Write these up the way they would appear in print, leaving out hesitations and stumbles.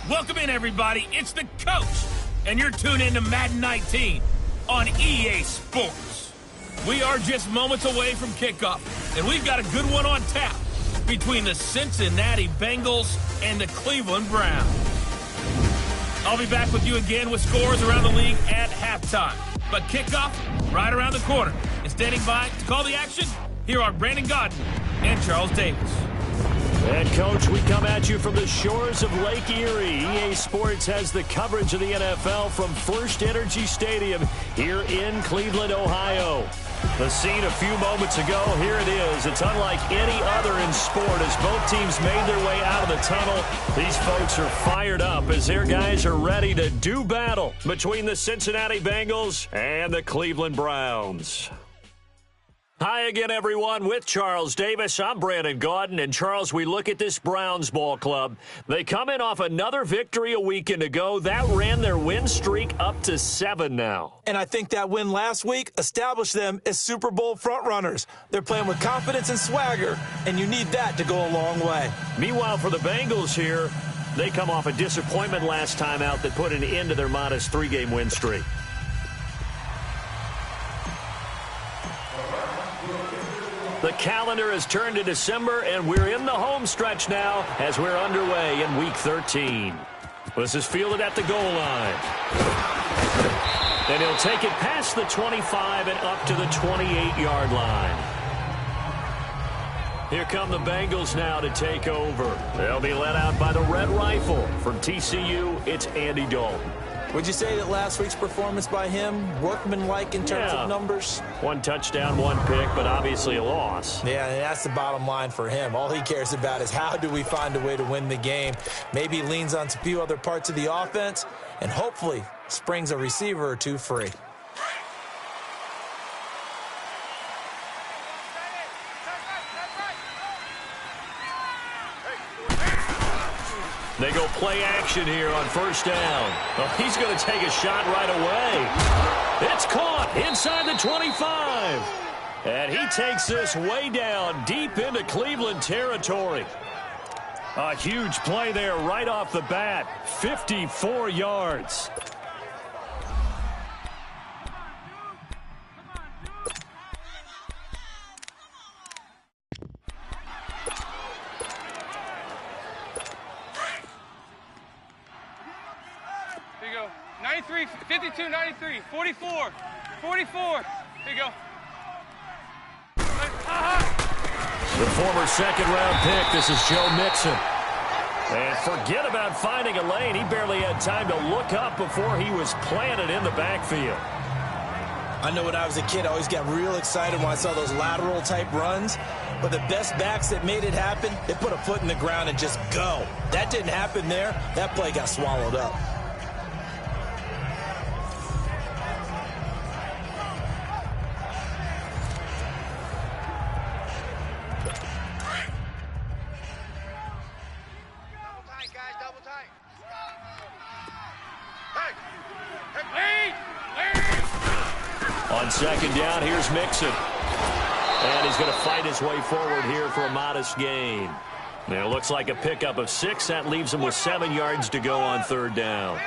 Welcome in, everybody. It's the coach, and you're tuned in to Madden 19 on EA Sports. We are just moments away from kickoff, and we've got a good one on tap between the Cincinnati Bengals and the Cleveland Browns. I'll be back with you again with scores around the league at halftime. But kickoff right around the corner. And standing by to call the action, here are Brandon Godden and Charles Davis. And, Coach, we come at you from the shores of Lake Erie. EA Sports has the coverage of the NFL from First Energy Stadium here in Cleveland, Ohio. The scene a few moments ago, here it is. It's unlike any other in sport as both teams made their way out of the tunnel. These folks are fired up as their guys are ready to do battle between the Cincinnati Bengals and the Cleveland Browns. Hi again, everyone. With Charles Davis, I'm Brandon Godden. And, Charles, we look at this Browns ball club. They come in off another victory a weekend ago. That ran their win streak up to 7 now. And I think that win last week established them as Super Bowl frontrunners. They're playing with confidence and swagger, and you need that to go a long way. Meanwhile, for the Bengals here, they come off a disappointment last time out that put an end to their modest 3-game win streak. The calendar has turned to December, and we're in the home stretch now as we're underway in Week 13. This is fielded at the goal line. And he'll take it past the 25 and up to the 28-yard line. Here come the Bengals now to take over. They'll be led out by the Red Rifle. From TCU, it's Andy Dalton. Would you say that last week's performance by him, workmanlike in terms of numbers? 1 touchdown, 1 pick, but obviously a loss. Yeah, and that's the bottom line for him. All he cares about is how do we find a way to win the game. Maybe he leans on a few other parts of the offense and hopefully springs a receiver or two free. They go play action here on first down. Oh, he's going to take a shot right away. It's caught inside the 25. And he takes this way down deep into Cleveland territory. A huge play there right off the bat. 54 yards. Here you go. 93, 52, 93, 44, 44. Here you go. The former second-round pick, this is Joe Mixon. And forget about finding a lane. He barely had time to look up before he was planted in the backfield. I know when I was a kid, I always got real excited when I saw those lateral-type runs. But the best backs that made it happen, they put a foot in the ground and just go. That didn't happen there. That play got swallowed up. On second down, here's Mixon. And he's going to fight his way forward here for a modest gain. Now, it looks like a pickup of 6. That leaves him with 7 yards to go on third down.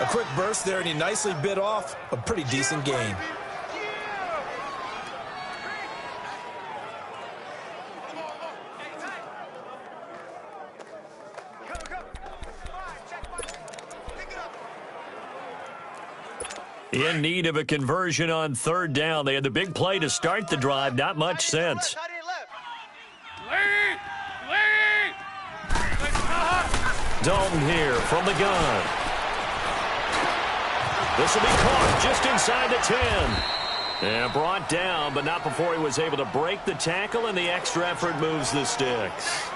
A quick burst there, and he nicely bit off a pretty decent gain. In need of a conversion on third down. They had the big play to start the drive. Not much sense. Dalton here from the gun. This will be caught just inside the 10. And brought down, but not before he was able to break the tackle, and the extra effort moves the sticks.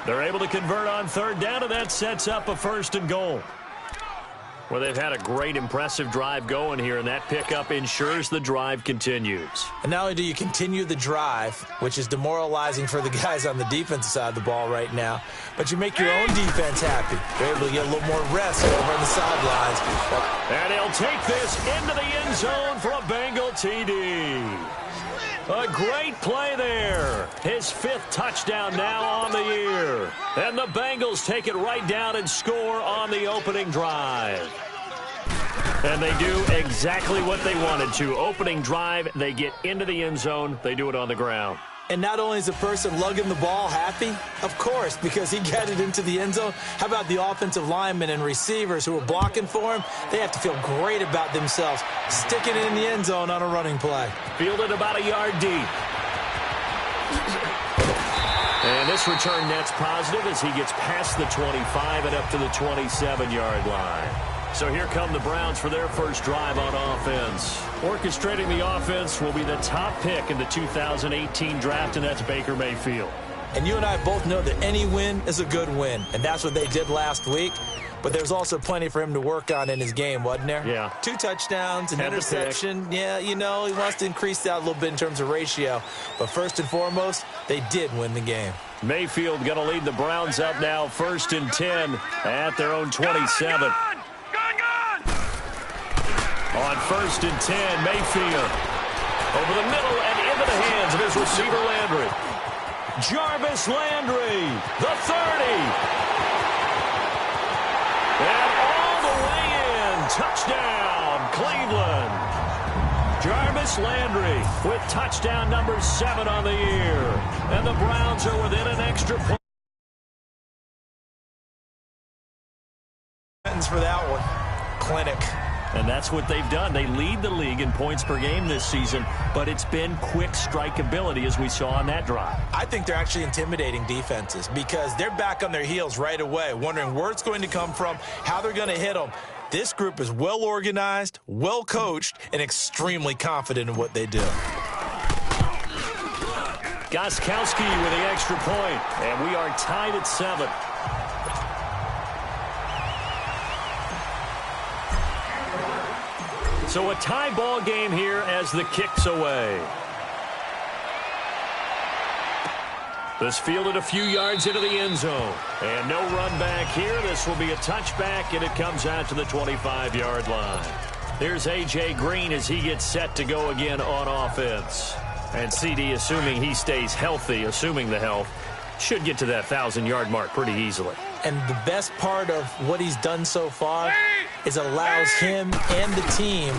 They're able to convert on third down, and that sets up a 1st and goal. Well, they've had a great, impressive drive going here, and that pickup ensures the drive continues. And not only do you continue the drive, which is demoralizing for the guys on the defensive side of the ball right now, but you make your own defense happy. You're able to get a little more rest over on the sidelines. And he'll take this into the end zone for a Bengal TD. A great play there. His 5th touchdown now on the year. And the Bengals take it right down and score on the opening drive. And they do exactly what they wanted to. Opening drive, they get into the end zone. They do it on the ground. And not only is the person lugging the ball happy, of course, because he got it into the end zone. How about the offensive linemen and receivers who are blocking for him? They have to feel great about themselves, sticking it in the end zone on a running play. Fielded about a yard deep. And this return net's positive as he gets past the 25 and up to the 27-yard line. So here come the Browns for their first drive on offense. Orchestrating the offense will be the top pick in the 2018 draft, and that's Baker Mayfield. And you and I both know that any win is a good win, and that's what they did last week. But there's also plenty for him to work on in his game, wasn't there? Yeah. 2 touchdowns, an interception. Yeah, you know, he wants to increase that a little bit in terms of ratio. But first and foremost, they did win the game. Mayfield going to lead the Browns up now, 1st and 10 at their own 27. On 1st and 10, Mayfield over the middle and into the hands of his receiver Landry. Jarvis Landry, the 30. And all the way in, touchdown, Cleveland. Jarvis Landry with touchdown number 7 on the year. And the Browns are within an extra point. For that one, clinic. And that's what they've done. They lead the league in points per game this season, but it's been quick strike ability as we saw on that drive. I think they're actually intimidating defenses because they're back on their heels right away, wondering where it's going to come from, how they're going to hit them. This group is well organized, well coached, and extremely confident in what they do. Gostkowski with the extra point, and we are tied at 7. So a tie ball game here as the kick's away. This fielded a few yards into the end zone. And no run back here. This will be a touchback, and it comes out to the 25-yard line. Here's A.J. Green as he gets set to go again on offense. And CD, assuming he stays healthy, assuming the health, should get to that 1,000-yard mark pretty easily. And the best part of what he's done so far is allows him and the team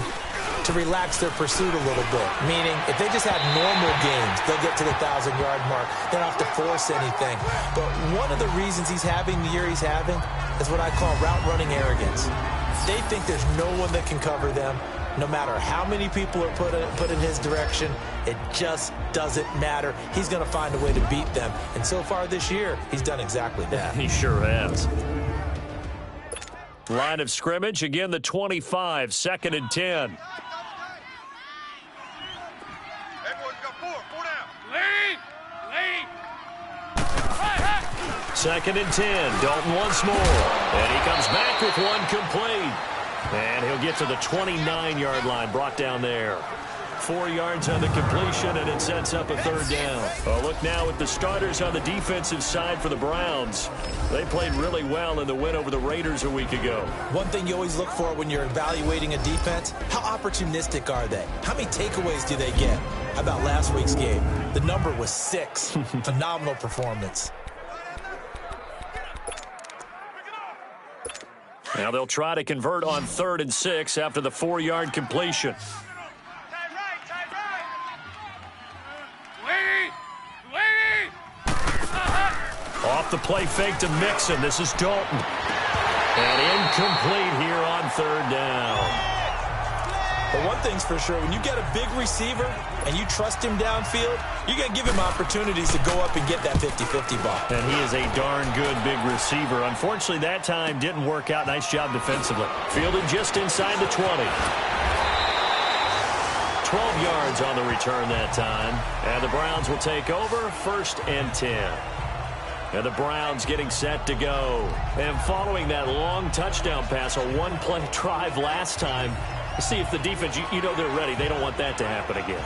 to relax their pursuit a little bit. Meaning, if they just had normal games, they'll get to the 1,000-yard mark. They don't have to force anything. But one of the reasons he's having the year he's having is what I call route running arrogance. They think there's no one that can cover them. No matter how many people are put in his direction, it just doesn't matter. He's going to find a way to beat them. And so far this year, he's done exactly that. He sure has. Line of scrimmage, again the 25, 2nd and 10. Second and 10. Dalton once more. And he comes back with one complete. And he'll get to the 29-yard line, brought down there. 4 yards on the completion, and it sets up a 3rd down. A look now at the starters on the defensive side for the Browns. They played really well in the win over the Raiders a week ago. One thing you always look for when you're evaluating a defense, how opportunistic are they? How many takeaways do they get? How about last week's game? The number was 6. Phenomenal performance. Now they'll try to convert on 3rd and 6 after the 4-yard completion. Off the play fake to Mixon. This is Dalton. And incomplete here on 3rd down. But one thing's for sure, when you get a big receiver and you trust him downfield, you're going to give him opportunities to go up and get that 50-50 ball. And he is a darn good big receiver. Unfortunately, that time didn't work out. Nice job defensively. Fielded just inside the 20. 12 yards on the return that time. And the Browns will take over, 1st and 10. And the Browns getting set to go. And following that long touchdown pass, a one-play drive last time, see if the defense, you know they're ready. They don't want that to happen again.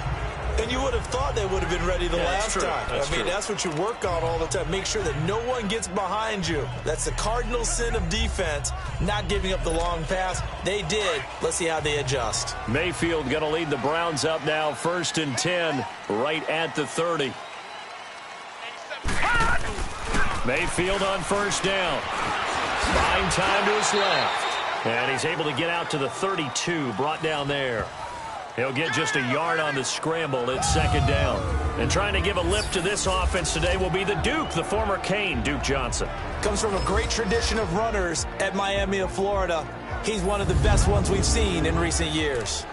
And you would have thought they would have been ready the last time. I mean, that's what you work on all the time. Make sure that no one gets behind you. That's the cardinal sin of defense, not giving up the long pass. They did. Let's see how they adjust. Mayfield going to lead the Browns up now, 1st and 10, right at the 30. Mayfield on 1st down. Buying time to his left. And he's able to get out to the 32, brought down there. He'll get just a yard on the scramble. It's 2nd down. And trying to give a lift to this offense today will be the Duke, the former Cane, Duke Johnson. Comes from a great tradition of runners at Miami of Florida. He's one of the best ones we've seen in recent years.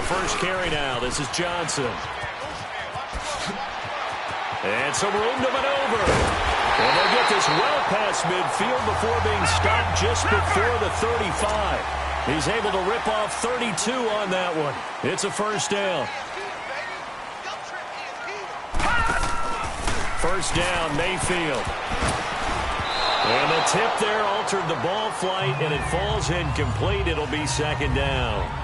First carry now. This is Johnson. And some room to maneuver. And they'll get this well past midfield before being stopped just before the 35. He's able to rip off 32 on that one. It's a 1st down. 1st down, Mayfield. And the tip there altered the ball flight, and it falls incomplete. It'll be 2nd down.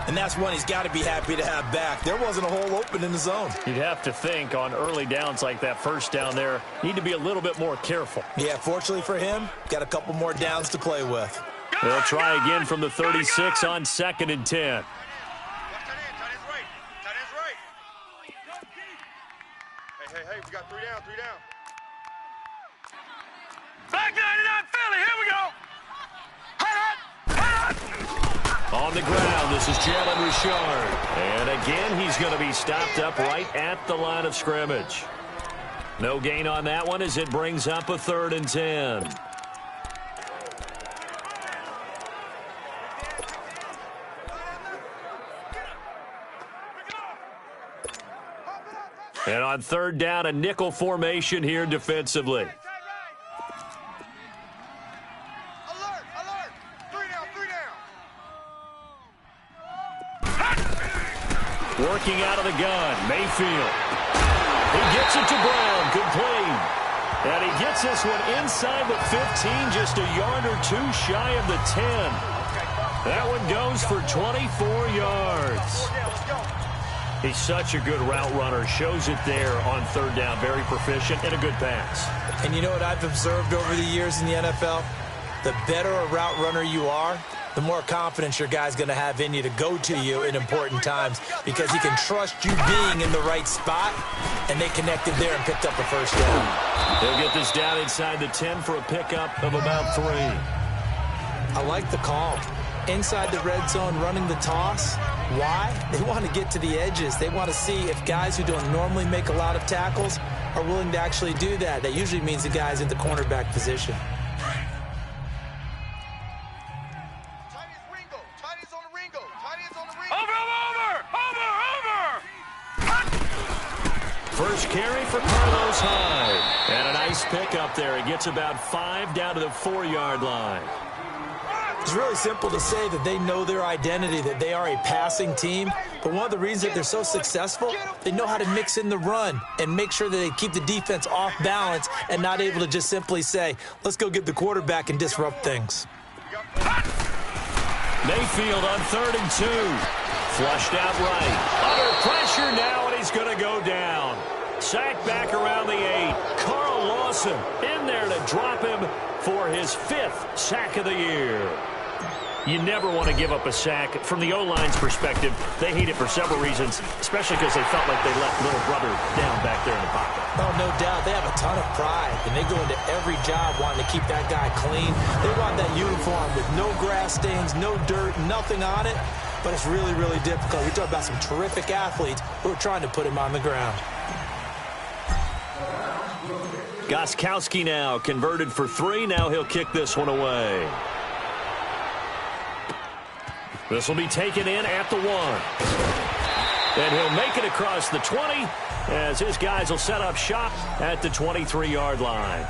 And that's one he's got to be happy to have back. There wasn't a hole open in the zone. You'd have to think on early downs like that 1st down there, need to be a little bit more careful. Yeah, fortunately for him, got a couple more downs to play with. They'll try again from the 36 on 2nd and 10. Hey, we got 3 down. Back 99 Philly, here we go. On the ground, this is Jalen Richard. And again, he's going to be stopped up right at the line of scrimmage. No gain on that one as it brings up a 3rd and 10. And on 3rd down, a nickel formation here defensively. Working out of the gun, Mayfield. He gets it to Brown, complete. And he gets this one inside the 15, just a yard or two shy of the 10. That one goes for 24 yards. He's such a good route runner. Shows it there on 3rd down. Very proficient and a good pass. And you know what I've observed over the years in the NFL? The better a route runner you are, the more confidence your guy's going to have in you to go to you in important times because he can trust you being in the right spot, and they connected there and picked up a 1st down. They'll get this down inside the 10 for a pickup of about 3. I like the call. Inside the red zone, running the toss. Why? They want to get to the edges. They want to see if guys who don't normally make a lot of tackles are willing to actually do that. That usually means the guy's in the cornerback position. First carry for Carlos Hyde. And a nice pick up there. He gets about 5 down to the 4-yard line. It's really simple to say that they know their identity, that they are a passing team. But one of the reasons that they're so successful, they know how to mix in the run and make sure that they keep the defense off balance and not able to just simply say, let's go get the quarterback and disrupt things. Mayfield on 3rd and 2. Flushed out right. Under pressure now, and he's going to go down. Sacked back around the 8. Carl Lawson in there to drop him for his 5th sack of the year. You never want to give up a sack. From the O-line's perspective, they hate it for several reasons, especially because they felt like they left little brother down back there in the pocket. Oh, no doubt. They have a ton of pride, and they go into every job wanting to keep that guy clean. They want that uniform with no grass stains, no dirt, nothing on it. But it's really, really difficult. You're talking about some terrific athletes who are trying to put him on the ground. Gostkowski now converted for 3. Now he'll kick this one away. This will be taken in at the 1. And he'll make it across the 20 as his guys will set up shop at the 23-yard line.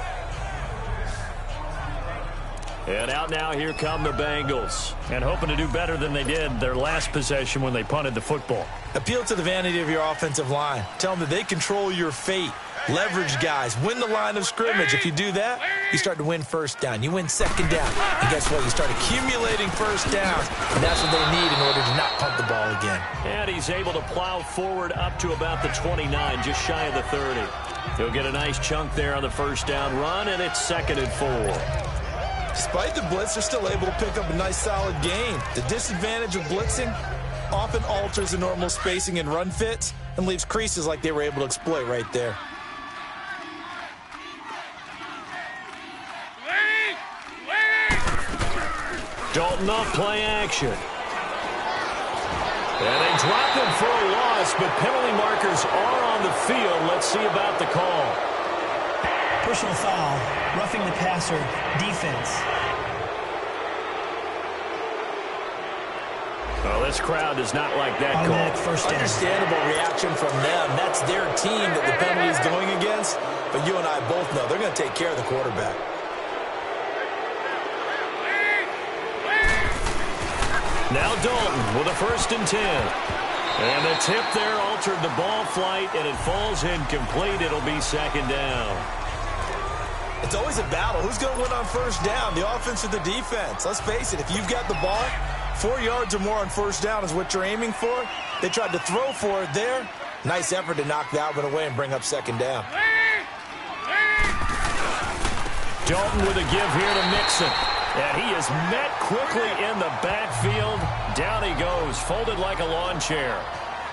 And out now, here come the Bengals. And hoping to do better than they did their last possession when they punted the football. Appeal to the vanity of your offensive line. Tell them that they control your fate. Leverage guys. Win the line of scrimmage. If you do that, you start to win first down. You win second down. And guess what? You start accumulating first downs. And that's what they need in order to not punt the ball again. And he's able to plow forward up to about the 29, just shy of the 30. He'll get a nice chunk there on the first down run, and it's 2nd and 4. Despite the blitz, they're still able to pick up a nice, solid gain. The disadvantage of blitzing often alters the normal spacing and run fits and leaves creases like they were able to exploit right there. Dalton off play action. And they dropped him for a loss, but penalty markers are on the field. Let's see about the call. Personal foul, roughing the passer, defense. Well, this crowd does not like that Automatic call. first down. Understandable reaction from them. That's their team that the penalty is going against. But you and I both know they're going to take care of the quarterback. Now Dalton with a 1st and 10. And the tip there altered the ball flight, and it falls incomplete. It'll be 2nd down. It's always a battle. Who's going to win on first down, the offense or the defense? Let's face it, if you've got the ball, 4 yards or more on first down is what you're aiming for. They tried to throw for it there. Nice effort to knock that one away and bring up 2nd down. Dalton with a give here to Mixon. And he is met quickly in the backfield. Down he goes, folded like a lawn chair.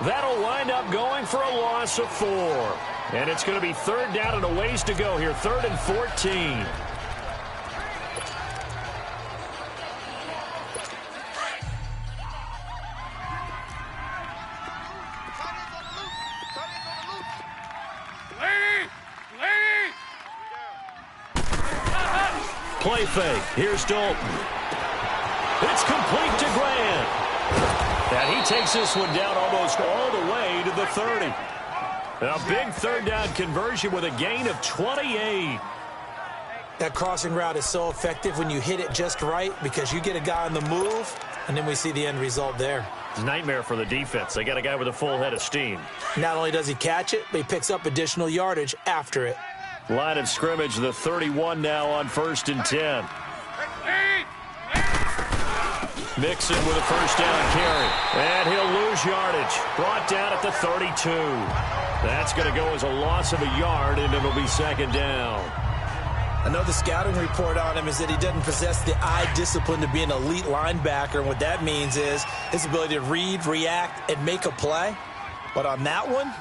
That'll wind up going for a loss of 4. And it's going to be 3rd down and a ways to go here. 3rd and 14. Play fake. Here's Dalton. It's complete to Grant. And he takes this one down almost all the way to the 30. A big 3rd down conversion with a gain of 28. That crossing route is so effective when you hit it just right because you get a guy on the move, and then we see the end result there. It's a nightmare for the defense. They got a guy with a full head of steam. Not only does he catch it, but he picks up additional yardage after it. Line of scrimmage, the 31 now on 1st and 10. Mixon with a 1st down carry. And he'll lose yardage. Brought down at the 32. That's going to go as a loss of a yard, and it'll be 2nd down. I know the scouting report on him is that he doesn't possess the eye discipline to be an elite linebacker. And what that means is his ability to read, react, and make a play. But on that one,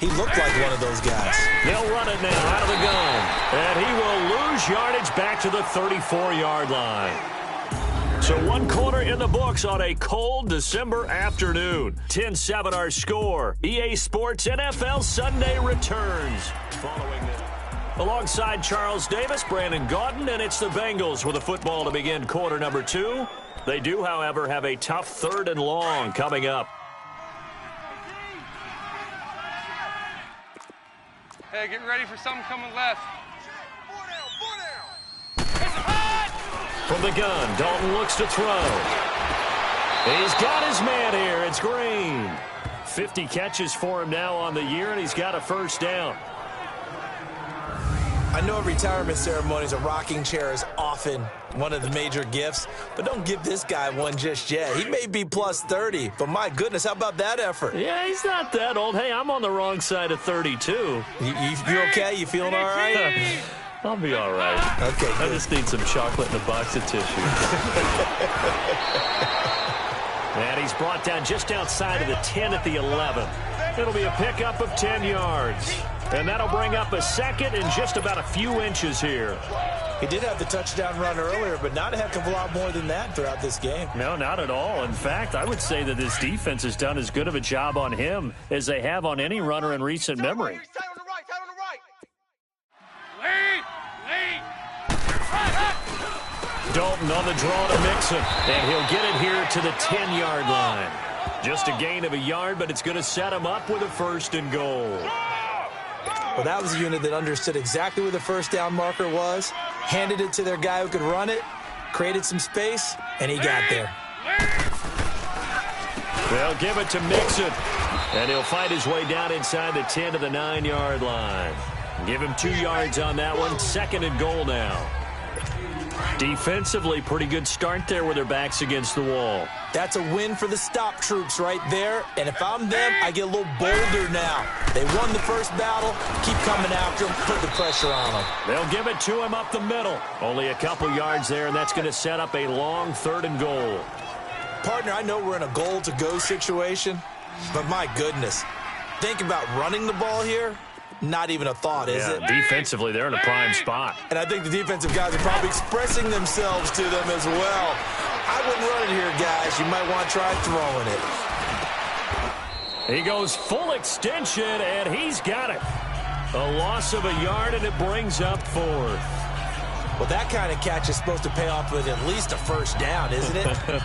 he looked like one of those guys. They'll run it now out of the gun. And he will lose yardage back to the 34-yard line. So 1 quarter in the books on a cold December afternoon. 10-7 our score. EA Sports NFL Sunday returns. Following this. Alongside Charles Davis, Brandon Gaudin, and it's the Bengals with a football to begin quarter number 2. They do, however, have a tough 3rd and long coming up. Hey, get ready for something coming left. From the gun, Dalton looks to throw. He's got his man here. It's Green. 50 catches for him now on the year, and he's got a 1st down. I know at retirement ceremonies, a rocking chair is often one of the major gifts, but don't give this guy one just yet. He may be plus 30, but my goodness, how about that effort? Yeah, he's not that old. Hey, I'm on the wrong side of 32. You okay? You feeling all right? I'll be all right. Okay, I just need some chocolate and a box of tissue. And he's brought down just outside of the 10 at the 11. It'll be a pickup of 10 yards. And that'll bring up a 2nd and just about a few inches here. He did have the touchdown run earlier, but not a heck of a lot more than that throughout this game. No, not at all. In fact, I would say that this defense has done as good of a job on him as they have on any runner in recent memory. Dalton on the draw to Mixon, and he'll get it here to the 10-yard line. Just a gain of a yard, but it's going to set him up with a 1st and goal. Well, that was a unit that understood exactly where the 1st down marker was, handed it to their guy who could run it, created some space, and he got there. They'll give it to Mixon, and he'll fight his way down inside the 10 to the 9-yard line. Give him 2 yards on that one. 2nd and goal now. Defensively, pretty good start there with their backs against the wall. That's a win for the stop troops right there. And if I'm them, I get a little bolder now. They won the first battle. Keep coming after them. Put the pressure on them. They'll give it to him up the middle. Only a couple yards there, and that's going to set up a long 3rd and goal. Partner, I know we're in a goal-to-go situation, but my goodness. Think about running the ball here. Not even a thought, is it? Defensively, they're in a prime spot. And I think the defensive guys are probably expressing themselves to them as well. I wouldn't run it here, guys. You might want to try throwing it. He goes full extension, and he's got it. A loss of a yard, and it brings up 4th. Well, that kind of catch is supposed to pay off with at least a first down, isn't it?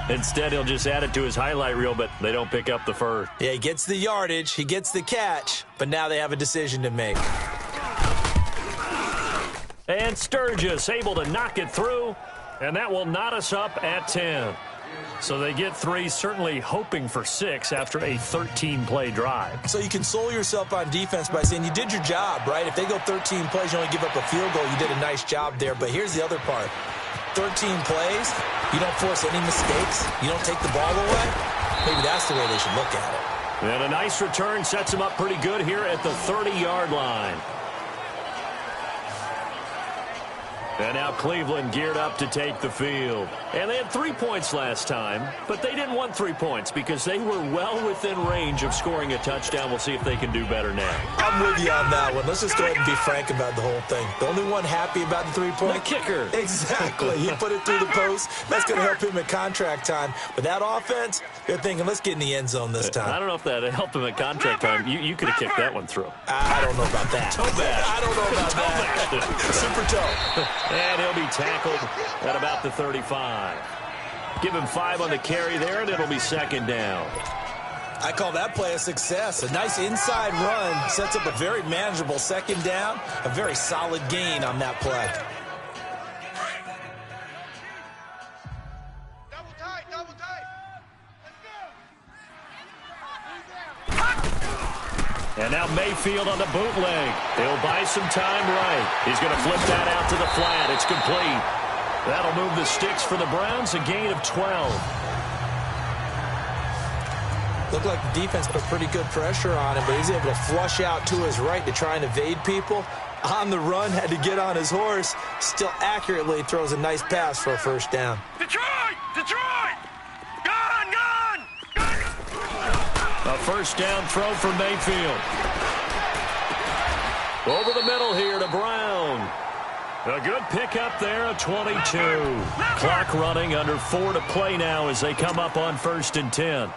Instead, he'll just add it to his highlight reel, but they don't pick up the first. Yeah, he gets the yardage, he gets the catch, but now they have a decision to make. And Sturgis able to knock it through, and that will knot us up at 10. So they get 3, certainly hoping for 6 after a 13-play drive. So you console yourself on defense by saying you did your job, right? If they go 13 plays, you only give up a field goal, you did a nice job there. But here's the other part. 13 plays, you don't force any mistakes, you don't take the ball away. Maybe that's the way they should look at it. And a nice return sets them up pretty good here at the 30-yard line. And now Cleveland geared up to take the field. And they had 3 points last time, but they didn't want 3 points because they were well within range of scoring a touchdown. We'll see if they can do better now. I'm with you on that one. Let's just go ahead and be frank about the whole thing. The only one happy about the 3-point? The kicker. Exactly. He put it through the post. That's going to help him at contract time. But that offense, they're thinking, let's get in the end zone this time. I don't know if that helped him at contract time. You could have kicked that one through. I don't know about that. Toe bash. I don't know about that. Super toe. And he'll be tackled at about the 35. Give him 5 on the carry there, and it'll be 2nd down. I call that play a success. A nice inside run sets up a very manageable 2nd down. A very solid gain on that play. Double tight, double tight. Let's go. And now Mayfield on the bootleg. He'll buy some time right. He's going to flip that out to the flat. It's complete. That'll move the sticks for the Browns, a gain of 12. Looked like the defense put pretty good pressure on him, but he's able to flush out to his right to try and evade people. On the run, had to get on his horse. Still accurately throws a nice pass for a first down. Detroit! Detroit! Gone! Gone! Gone! A first down throw for Mayfield. Over the middle here to Brown. A good pickup there, a 22. Clock running, under 4 to play now as they come up on 1st and 10.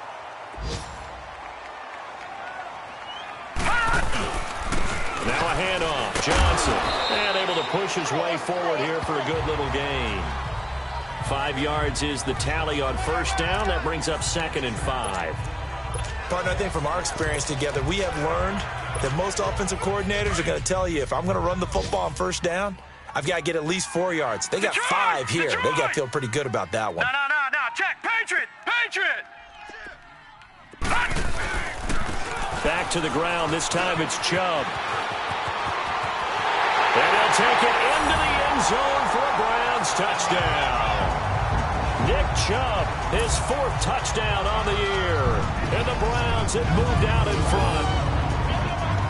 Now a handoff. Johnson. And able to push his way forward here for a good little gain. 5 yards is the tally on first down. That brings up 2nd and 5. Partner, I think from our experience together, we have learned that most offensive coordinators are going to tell you, if I'm going to run the football on first down, I've got to get at least 4 yards. They got 5 here. They got to feel pretty good about that one. No. Check. Patriot! Patriot! Back to the ground. This time it's Chubb. And they'll take it into the end zone for a Browns touchdown. Nick Chubb, his 4th touchdown on the year. And the Browns have moved out in front.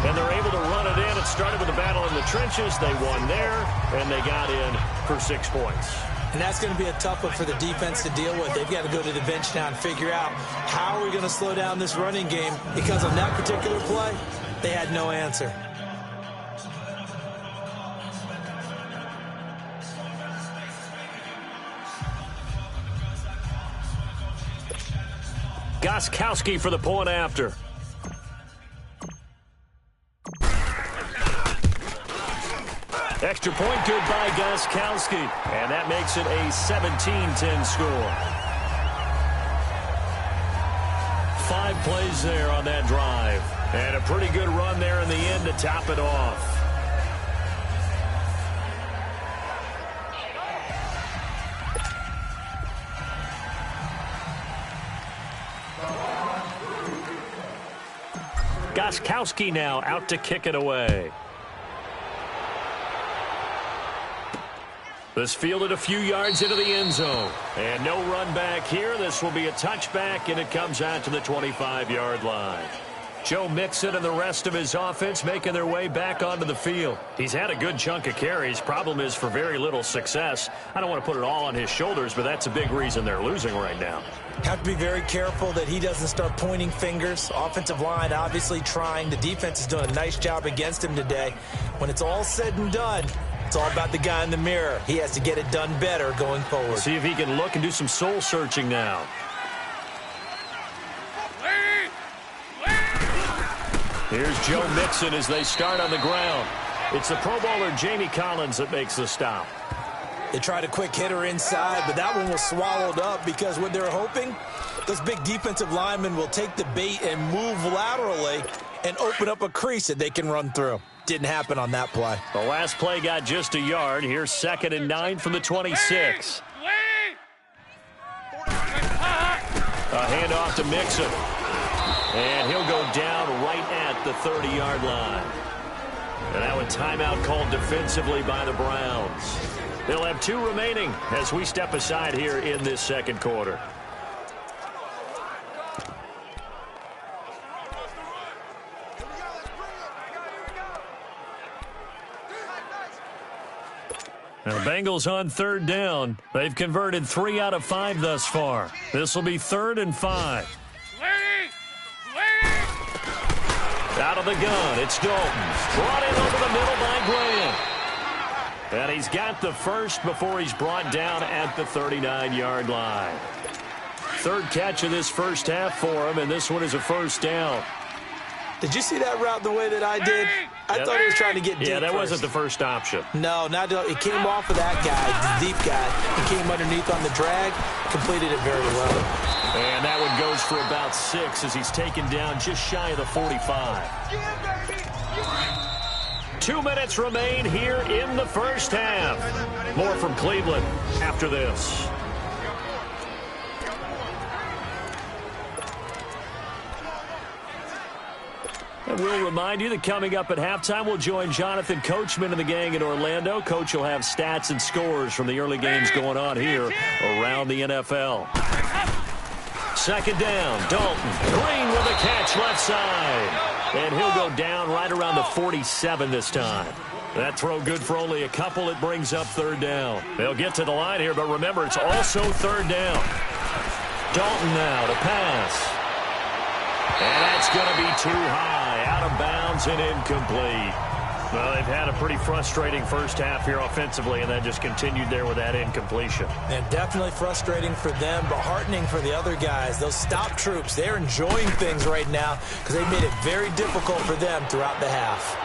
And they're able to run it in. It started with a battle in the trenches. They won there, and they got in for 6 points. And that's going to be a tough one for the defense to deal with. They've got to go to the bench now and figure out how are we going to slow down this running game, because on that particular play, they had no answer. Gostkowski for the point after. Extra point good by Gostkowski. And that makes it a 17-10 score. 5 plays there on that drive. And a pretty good run there in the end to top it off. Gostkowski now out to kick it away. This fielded a few yards into the end zone. And no run back here. This will be a touchback, and it comes out to the 25-yard line. Joe Mixon and the rest of his offense making their way back onto the field. He's had a good chunk of carries. Problem is for very little success. I don't want to put it all on his shoulders, but that's a big reason they're losing right now. Have to be very careful that he doesn't start pointing fingers. Offensive line obviously trying. The defense is doing a nice job against him today. When it's all said and done, it's all about the guy in the mirror. He has to get it done better going forward. See if he can look and do some soul searching now. Here's Joe Mixon as they start on the ground. It's the Pro Bowler Jamie Collins that makes the stop. They tried a quick hitter inside, but that one was swallowed up because what they're hoping, those big defensive linemen will take the bait and move laterally and open up a crease that they can run through. Didn't happen on that play. The last play got just a yard. Here's 2nd and 9 from the 26. A handoff to Mixon. And he'll go down right at the 30-yard line. And now a timeout called defensively by the Browns. They'll have 2 remaining as we step aside here in this second quarter. Now the Bengals on 3rd down. They've converted 3 out of 5 thus far. This will be 3rd and 5. Out of the gun, it's Dalton. Brought in over the middle by Graham. And he's got the first before he's brought down at the 39-yard line. 3rd catch of this first half for him, and this one is a first down. Did you see that route the way that I did? I thought he was trying to get deep. Yeah, that wasn't the first option. No, it came off of that guy, the deep guy. He came underneath on the drag, completed it very well. And that one goes for about 6 as he's taken down just shy of the 45. 2 minutes remain here in the first half. More from Cleveland after this. And we'll remind you that coming up at halftime, we'll join Jonathan Coachman and the gang in Orlando. Coach will have stats and scores from the early games going on here around the NFL. 2nd down, Dalton. Green with a catch left side. And he'll go down right around the 47 this time. That throw good for only a couple. It brings up 3rd down. They'll get to the line here, but remember, it's also 3rd down. Dalton now to pass. And that's going to be too high, out of bounds and incomplete. Well, they've had a pretty frustrating first half here offensively, and then just continued there with that incompletion. And definitely frustrating for them, but heartening for the other guys. Those stop troops, they're enjoying things right now because they've made it very difficult for them throughout the half.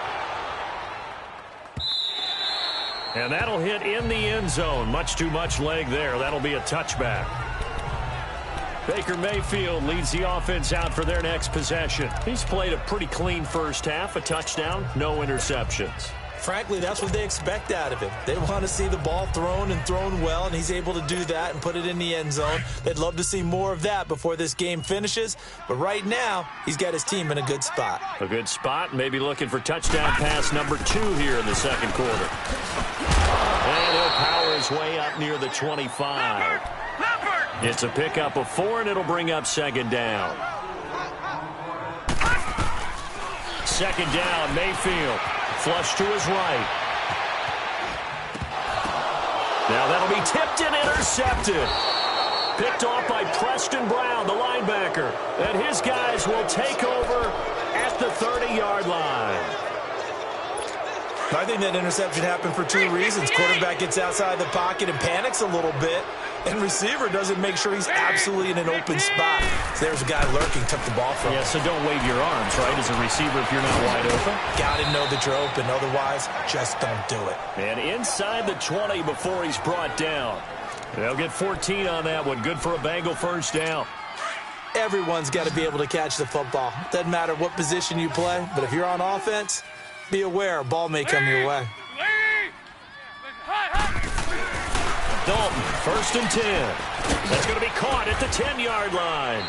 And that'll hit in the end zone. Much too much leg there. That'll be a touchback. Baker Mayfield leads the offense out for their next possession. He's played a pretty clean first half, a touchdown, no interceptions. Frankly, that's what they expect out of him. They want to see the ball thrown and thrown well, and he's able to do that and put it in the end zone. They'd love to see more of that before this game finishes, but right now, he's got his team in a good spot. A good spot, maybe looking for touchdown pass number 2 here in the second quarter. And he'll power his way up near the 25. It's a pickup of 4, and it'll bring up 2nd down. 2nd down, Mayfield. Flush to his right. Now that'll be tipped and intercepted. Picked off by Preston Brown, the linebacker. And his guys will take over at the 30-yard line. I think that interception happened for 2 reasons. Quarterback gets outside the pocket and panics a little bit, and receiver doesn't make sure he's absolutely in an open spot. So there's a guy lurking, took the ball from him. Yeah, so don't wave your arms, right, as a receiver if you're not wide open. Got to know that you're open. Otherwise, just don't do it. And inside the 20 before he's brought down. They'll get 14 on that one. Good for a Bengal first down. Everyone's got to be able to catch the football. Doesn't matter what position you play, but if you're on offense, be aware a ball may come your way. Dalton, 1st and 10. That's going to be caught at the 10-yard line.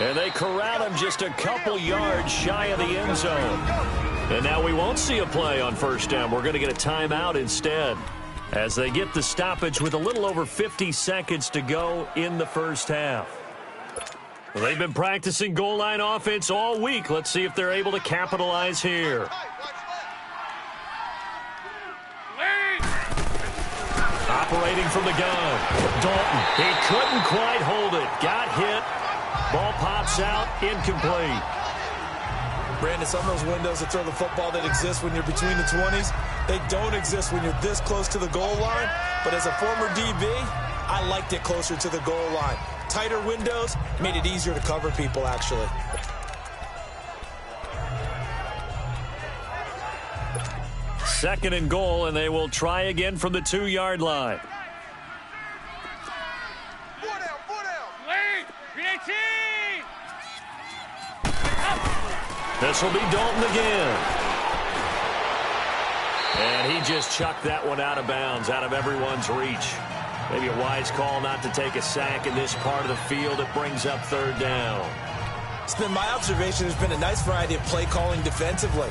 And they corral him just a couple yards shy of the end zone. And now we won't see a play on first down. We're going to get a timeout instead, as they get the stoppage with a little over 50 seconds to go in the first half. Well, they've been practicing goal line offense all week. Let's see if they're able to capitalize here. Operating from the gun, Dalton. He couldn't quite hold it. Got hit. Ball pops out, incomplete. Brandon, some of those windows to throw the football that exist when you're between the 20s, they don't exist when you're this close to the goal line. But as a former DB, I liked it closer to the goal line. Tighter windows made it easier to cover people, actually. Second and goal, and they will try again from the 2-yard line. This will be Dalton again. And he just chucked that one out of bounds, out of everyone's reach. Maybe a wise call not to take a sack in this part of the field. It brings up third down. It's been my observation there's been a nice variety of play calling defensively.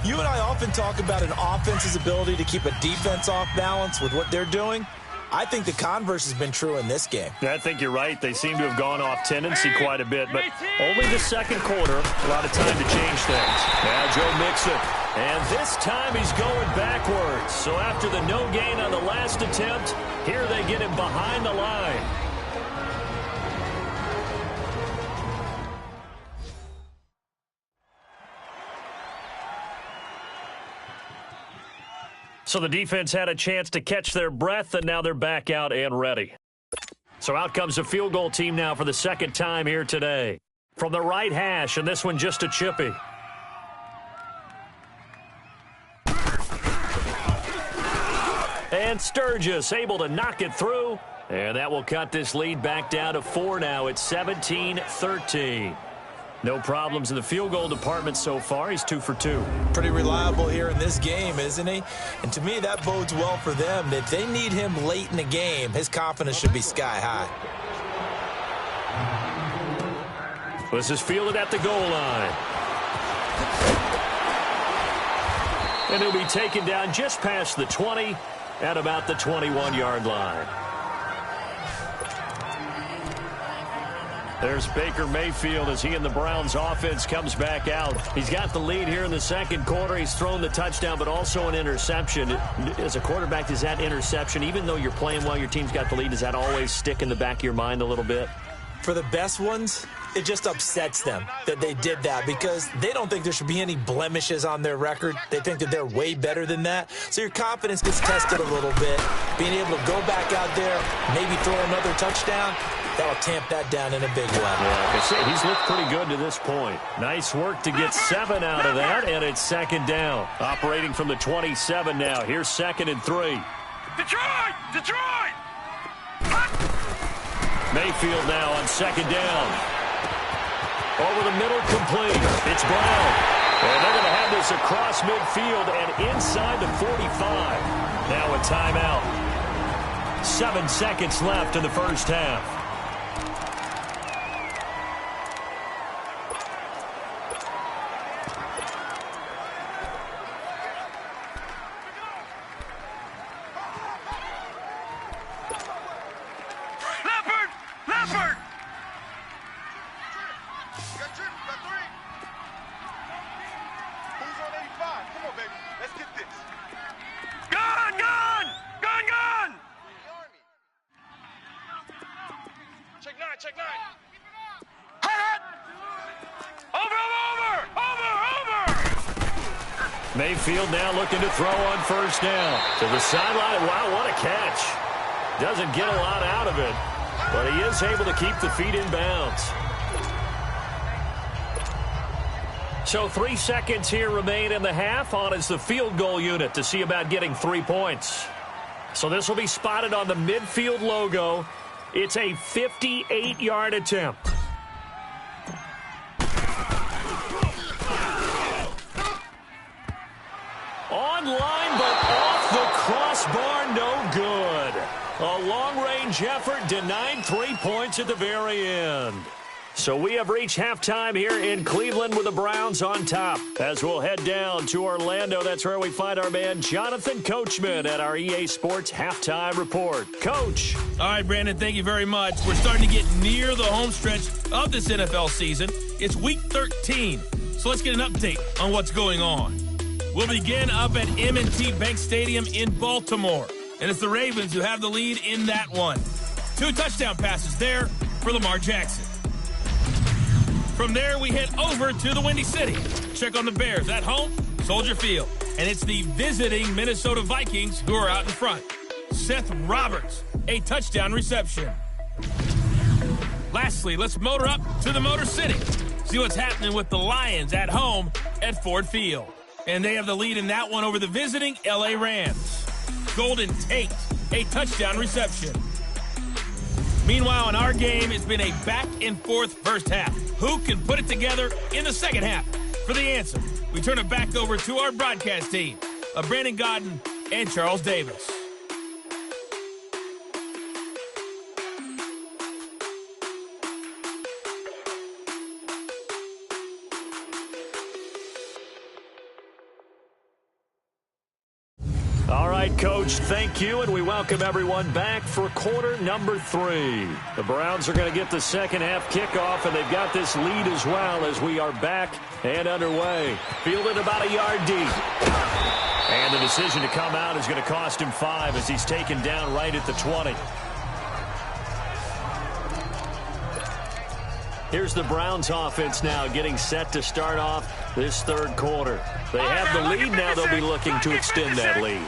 You and I often talk about an offense's ability to keep a defense off balance with what they're doing. I think the converse has been true in this game. I think you're right. They seem to have gone off tendency quite a bit, but only the second quarter. A lot of time to change things. Now Joe Mixon. And this time he's going backwards. So after the no gain on the last attempt, here they get him behind the line. So the defense had a chance to catch their breath, and now they're back out and ready. So out comes the field goal team now for the second time here today. From the right hash, and this one just a chippy. And Sturgis able to knock it through. And that will cut this lead back down to 4 now. It's 17-13. No problems in the field goal department so far. He's 2 for 2. Pretty reliable here in this game, isn't he? And to me, that bodes well for them. If they need him late in the game, his confidence should be sky high. This is fielded at the goal line. And he'll be taken down just past the 20 at about the 21-yard line. There's Baker Mayfield as he and the Browns offense comes back out. He's got the lead here in the second quarter. He's thrown the touchdown, but also an interception. As a quarterback, does that interception, even though you're playing well, your team's got the lead, does that always stick in the back of your mind a little bit? For the best ones, it just upsets them that they did that because they don't think there should be any blemishes on their record. They think that they're way better than that. So your confidence gets tested a little bit. Being able to go back out there, maybe throw another touchdown, that'll tamp that down in a big way. Yeah, like I say, he's looked pretty good to this point. Nice work to get 7 out of that, and it's second down. Operating from the 27 now. Here's 2nd and 3. Detroit! Detroit! Mayfield now on 2nd down. Over the middle, complete. It's Brown. And they're going to have this across midfield and inside the 45. Now a timeout. 7 seconds left in the first half. Mayfield now looking to throw on first down. To the sideline. Wow, what a catch. Doesn't get a lot out of it, but he is able to keep the feet in bounds. So 3 seconds here remain in the half. On is the field goal unit to see about getting 3 points. So this will be spotted on the midfield logo. It's a 58-yard attempt. Line, but off the crossbar, no good. A long-range effort denied 3 points at the very end. So we have reached halftime here in Cleveland with the Browns on top. As we'll head down to Orlando, that's where we find our man Jonathan Coachman at our EA Sports Halftime Report. Coach. All right, Brandon, thank you very much. We're starting to get near the home stretch of this NFL season. It's Week 13, so let's get an update on what's going on. We'll begin up at M&T Bank Stadium in Baltimore, and it's the Ravens who have the lead in that one. 2 touchdown passes there for Lamar Jackson. From there, we head over to the Windy City. Check on the Bears at home, Soldier Field. And it's the visiting Minnesota Vikings who are out in front. Seth Roberts, a touchdown reception. Lastly, let's motor up to the Motor City. See what's happening with the Lions at home at Ford Field. And they have the lead in that one over the visiting LA Rams. Golden Tate, a touchdown reception. Meanwhile, in our game, it's been a back-and-forth first half. Who can put it together in the second half? For the answer, we turn it back over to our broadcast team of Brandon Godden and Charles Davis. All right, Coach, thank you, and we welcome everyone back for quarter number 3. The Browns are going to get the second half kickoff, and they've got this lead as well as we are back and underway. Fielded about a yard deep. And the decision to come out is going to cost him 5 as he's taken down right at the 20. Here's the Browns offense now getting set to start off this third quarter. They have the lead now. They'll be looking to extend that lead.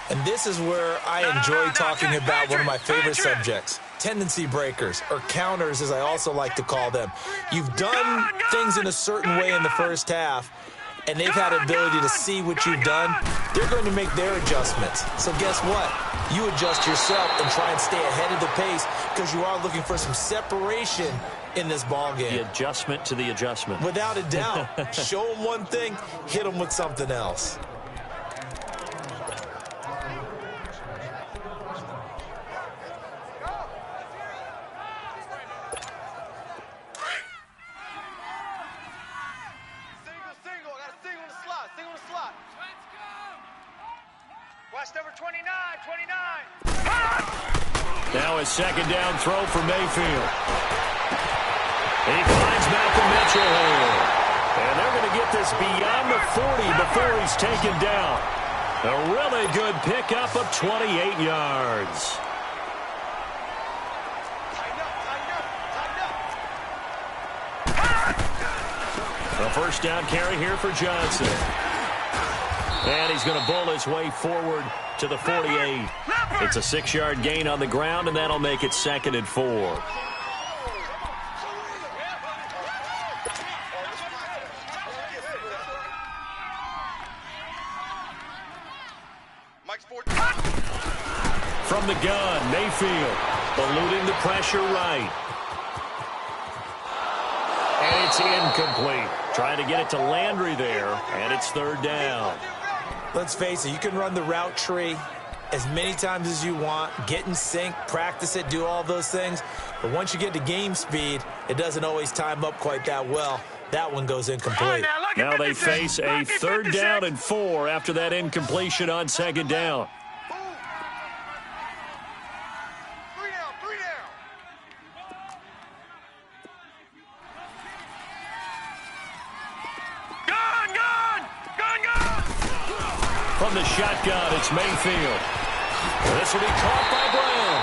And this is where I enjoy talking about one of my favorite subjects, tendency breakers, or counters as I also like to call them. You've done things in a certain way in the first half, and they've had ability to see what you've done. They're going to make their adjustments. So guess what? You adjust yourself and try and stay ahead of the pace because you are looking for some separation in this ball game. The adjustment to the adjustment. Without a doubt. Show them one thing, hit them with something else. Now a second down throw for Mayfield. He finds Malcolm Mitchell here. And they're going to get this beyond the 40 before he's taken down. A really good pickup of 28 yards. A first down carry here for Johnson. And he's going to bull his way forward to the 48. It's a 6-yard gain on the ground, and that'll make it 2nd and 4. From the gun, Mayfield eluding the pressure right. And it's incomplete. Trying to get it to Landry there, and it's 3rd down. Let's face it, you can run the route tree as many times as you want, get in sync, practice it, do all those things. But once you get to game speed, it doesn't always time up quite that well. That one goes incomplete. Now they face a 3rd down and 4 after that incompletion on 2nd down. From the shotgun, it's Mayfield. This will be caught by Brown.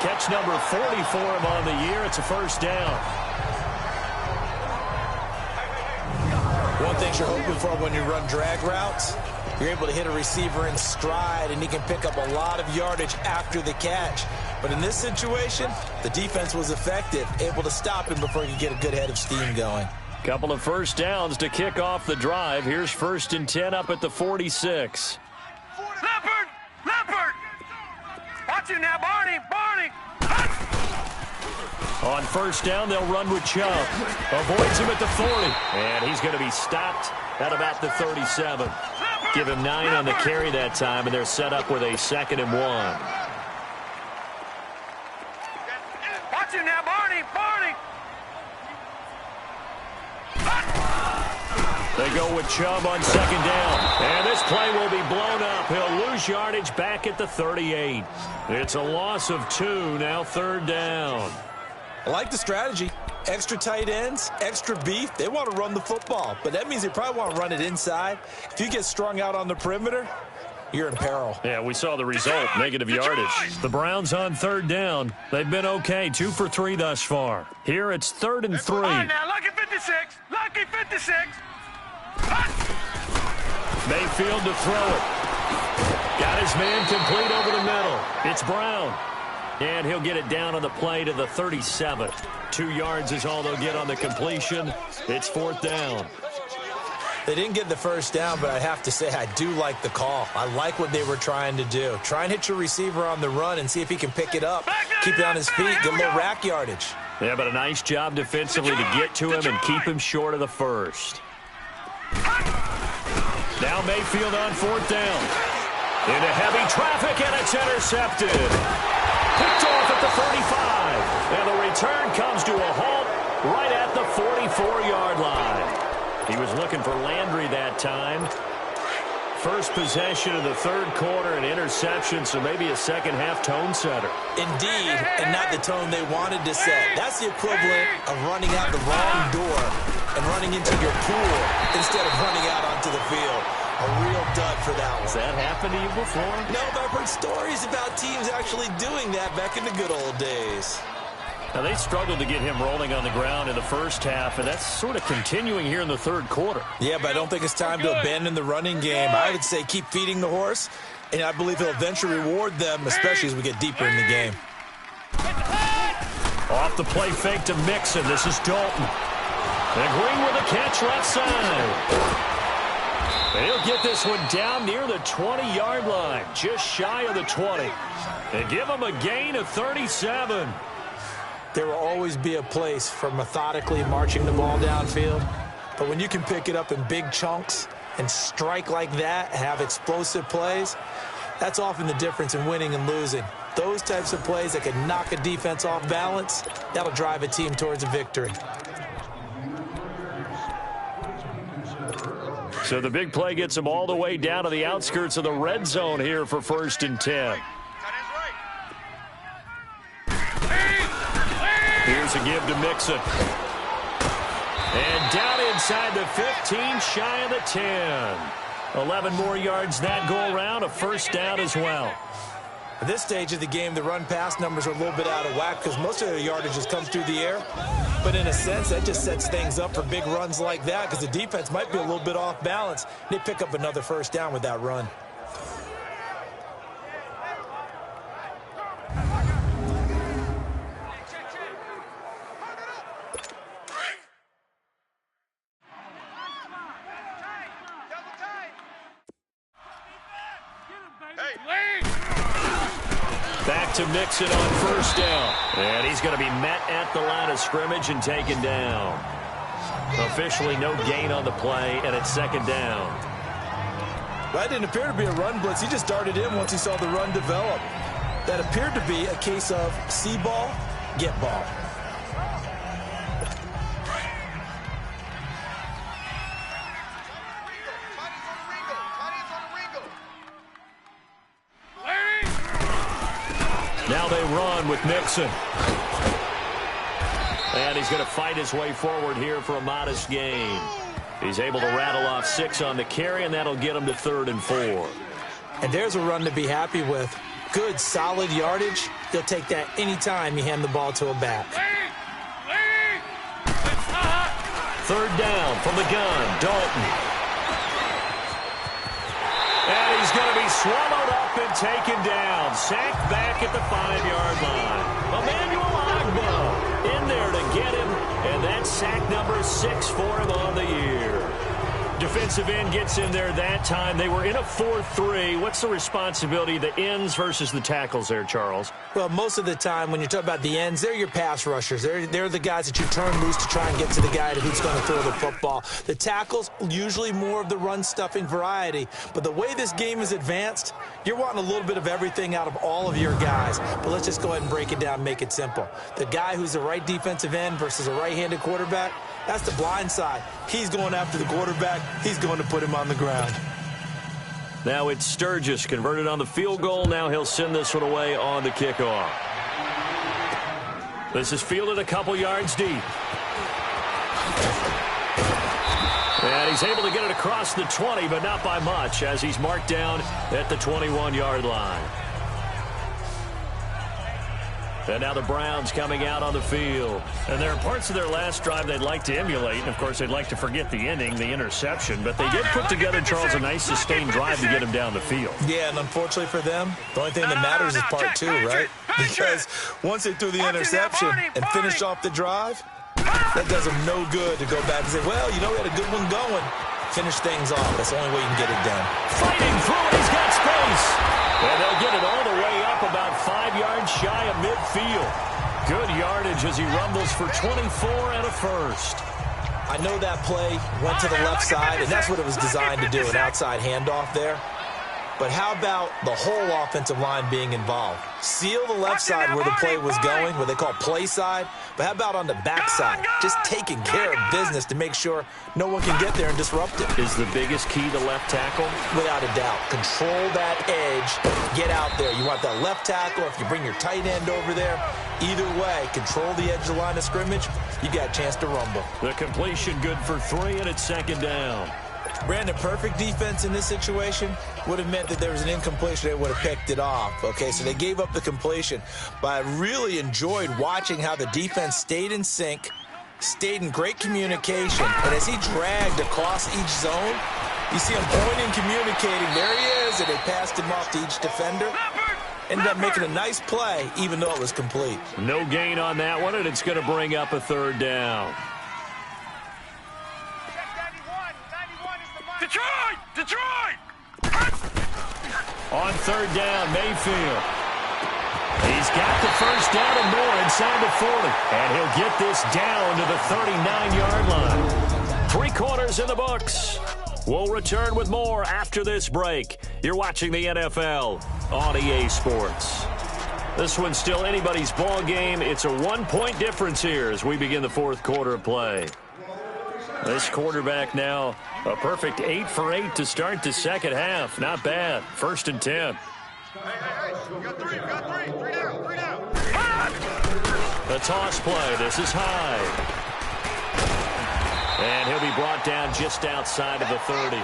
Catch number 40 for him on the year. It's a first down. One thing you're hoping for when you run drag routes, you're able to hit a receiver in stride, and he can pick up a lot of yardage after the catch. But in this situation, the defense was effective, able to stop him before he could get a good head of steam going. Couple of first downs to kick off the drive. Here's 1st and 10 up at the 46. Leopard! Watch it now, Barney! On first down, they'll run with Chubb. Avoids him at the 40. And he's going to be stopped at about the 37. Give him 9 on the carry that time, and they're set up with a 2nd and 1. Watch it now, Barney! They go with Chubb on second down. And this play will be blown up. He'll lose yardage back at the 38. It's a loss of 2, now third down. I like the strategy. Extra tight ends, extra beef. They want to run the football, but that means they probably want to run it inside. If you get strung out on the perimeter, you're in peril. Yeah, we saw the result, negative yardage. The Browns on third down. They've been okay, 2 for 3 thus far. Here it's 3rd and 3. On now, lucky 56. Lucky 56. Mayfield to throw it. Got his man complete over the middle. It's Brown. And he'll get it down on the play to the 37. 2 yards is all they'll get on the completion. It's 4th down. They didn't get the first down, but I have to say I do like the call. I like what they were trying to do. Try and hit your receiver on the run and see if he can pick it up. Keep it on his feet, get a little rack yardage. Yeah, but a nice job defensively to get to him and keep him short of the first. Now Mayfield on 4th down. Into heavy traffic, and it's intercepted. Picked off at the 35. And the return comes to a halt right at the 44-yard line. He was looking for Landry that time. First possession of the third quarter, an interception, so maybe a second-half tone setter. Indeed, and not the tone they wanted to set. That's the equivalent of running out the wrong door and running into your pool instead of running out onto the field. A real dud for that one. Has that happened to you before? No, but I've heard stories about teams actually doing that back in the good old days. Now, they struggled to get him rolling on the ground in the first half, and that's sort of continuing here in the third quarter. Yeah, but I don't think it's time to abandon the running game. I would say keep feeding the horse, and I believe he'll eventually reward them, especially as we get deeper in the game. Off the play fake to Mixon. This is Dalton. And Green with a catch left side. And he'll get this one down near the 20-yard line, just shy of the 20. And give him a gain of 37. There will always be a place for methodically marching the ball downfield. But when you can pick it up in big chunks and strike like that, have explosive plays, that's often the difference in winning and losing. Those types of plays that can knock a defense off balance, that'll drive a team towards a victory. So the big play gets them all the way down to the outskirts of the red zone here for 1st and 10. Here's a give to Mixon. And down inside the 15, shy of the 10. 11 more yards that go around, a first down as well. At this stage of the game, the run-pass numbers are a little bit out of whack because most of their yardage has come through the air. But in a sense, that just sets things up for big runs like that because the defense might be a little bit off balance. They pick up another first down with that run. Back to Mixon on first down. And he's going to be met at the line of scrimmage and taken down. Officially no gain on the play, and it's second down. That didn't appear to be a run blitz. He just darted in once he saw the run develop. That appeared to be a case of see ball, get ball. Now they run with Mixon. And he's going to fight his way forward here for a modest gain. He's able to rattle off 6 on the carry, and that'll get him to 3rd and 4. And there's a run to be happy with. Good, solid yardage. He'll take that anytime you hand the ball to a back. 3rd down from the gun, Dalton. And he's going to be swallowed up and taken down. Sacked back at the 5-yard line. Emmanuel Ogbah in there to get him. And that's sack number 6 for him on the year. Defensive end gets in there that time. They were in a 4-3. What's the responsibility of the ends versus the tackles there, Charles? Well, most of the time when you talk about the ends, they're your pass rushers. They're the guys that you turn loose to try and get to the guy who's going to throw the football. The tackles, usually more of the run-stuffing variety. But the way this game is advanced, you're wanting a little bit of everything out of all of your guys. But let's just go ahead and break it down and make it simple. The guy who's the right defensive end versus a right-handed quarterback, That's the blind side. He's going after the quarterback. He's going to put him on the ground. Now it's Sturgis converted on the field goal. Now he'll send this one away on the kickoff. This is fielded a couple yards deep. And he's able to get it across the 20, but not by much, as he's marked down at the 21-yard line. And now the Browns coming out on the field. And there are parts of their last drive they'd like to emulate. And, of course, they'd like to forget the ending, the interception. But they did put together, Charles, a nice sustained drive to get him down the field. Yeah, and unfortunately for them, the only thing that matters is part two, right? Because once they threw the interception and finished off the drive, that does them no good to go back and say, well, you know, we had a good one going. Finish things off. That's the only way you can get it done. Fighting through it. He's got space. And they'll get it all the way up about 5 yards shy of midfield. Good yardage as he rumbles for 24 and a first. I know that play went to the left side, and that's what it was designed to do, an outside handoff there. But how about the whole offensive line being involved? Seal the left side where the play was going, what they call play side. But how about on the back side? Just taking care of business to make sure no one can get there and disrupt it. Is the biggest key the left tackle? Without a doubt. Control that edge. Get out there. You want that left tackle. If you bring your tight end over there, either way, control the edge of the line of scrimmage. You got a chance to rumble. The completion good for 3, and it's second down. Brandon, perfect defense in this situation would have meant that there was an incompletion. They would have picked it off. Okay, so they gave up the completion. But I really enjoyed watching how the defense stayed in sync, stayed in great communication. And as he dragged across each zone, you see him pointing, communicating. There he is, and they passed him off to each defender. Ended up making a nice play, even though it was complete. No gain on that one, and it's going to bring up a third down. Detroit! On third down, Mayfield. He's got the first down and more inside the 40. And he'll get this down to the 39-yard line. 3 quarters in the books. We'll return with more after this break. You're watching the NFL on EA Sports. This one's still anybody's ball game. It's a 1-point difference here as we begin the fourth quarter of play. This quarterback now a perfect 8 for 8 to start the second half. Not bad. 1st and 10. Hey, you got three down. The toss play. This is high. And he'll be brought down just outside of the 30.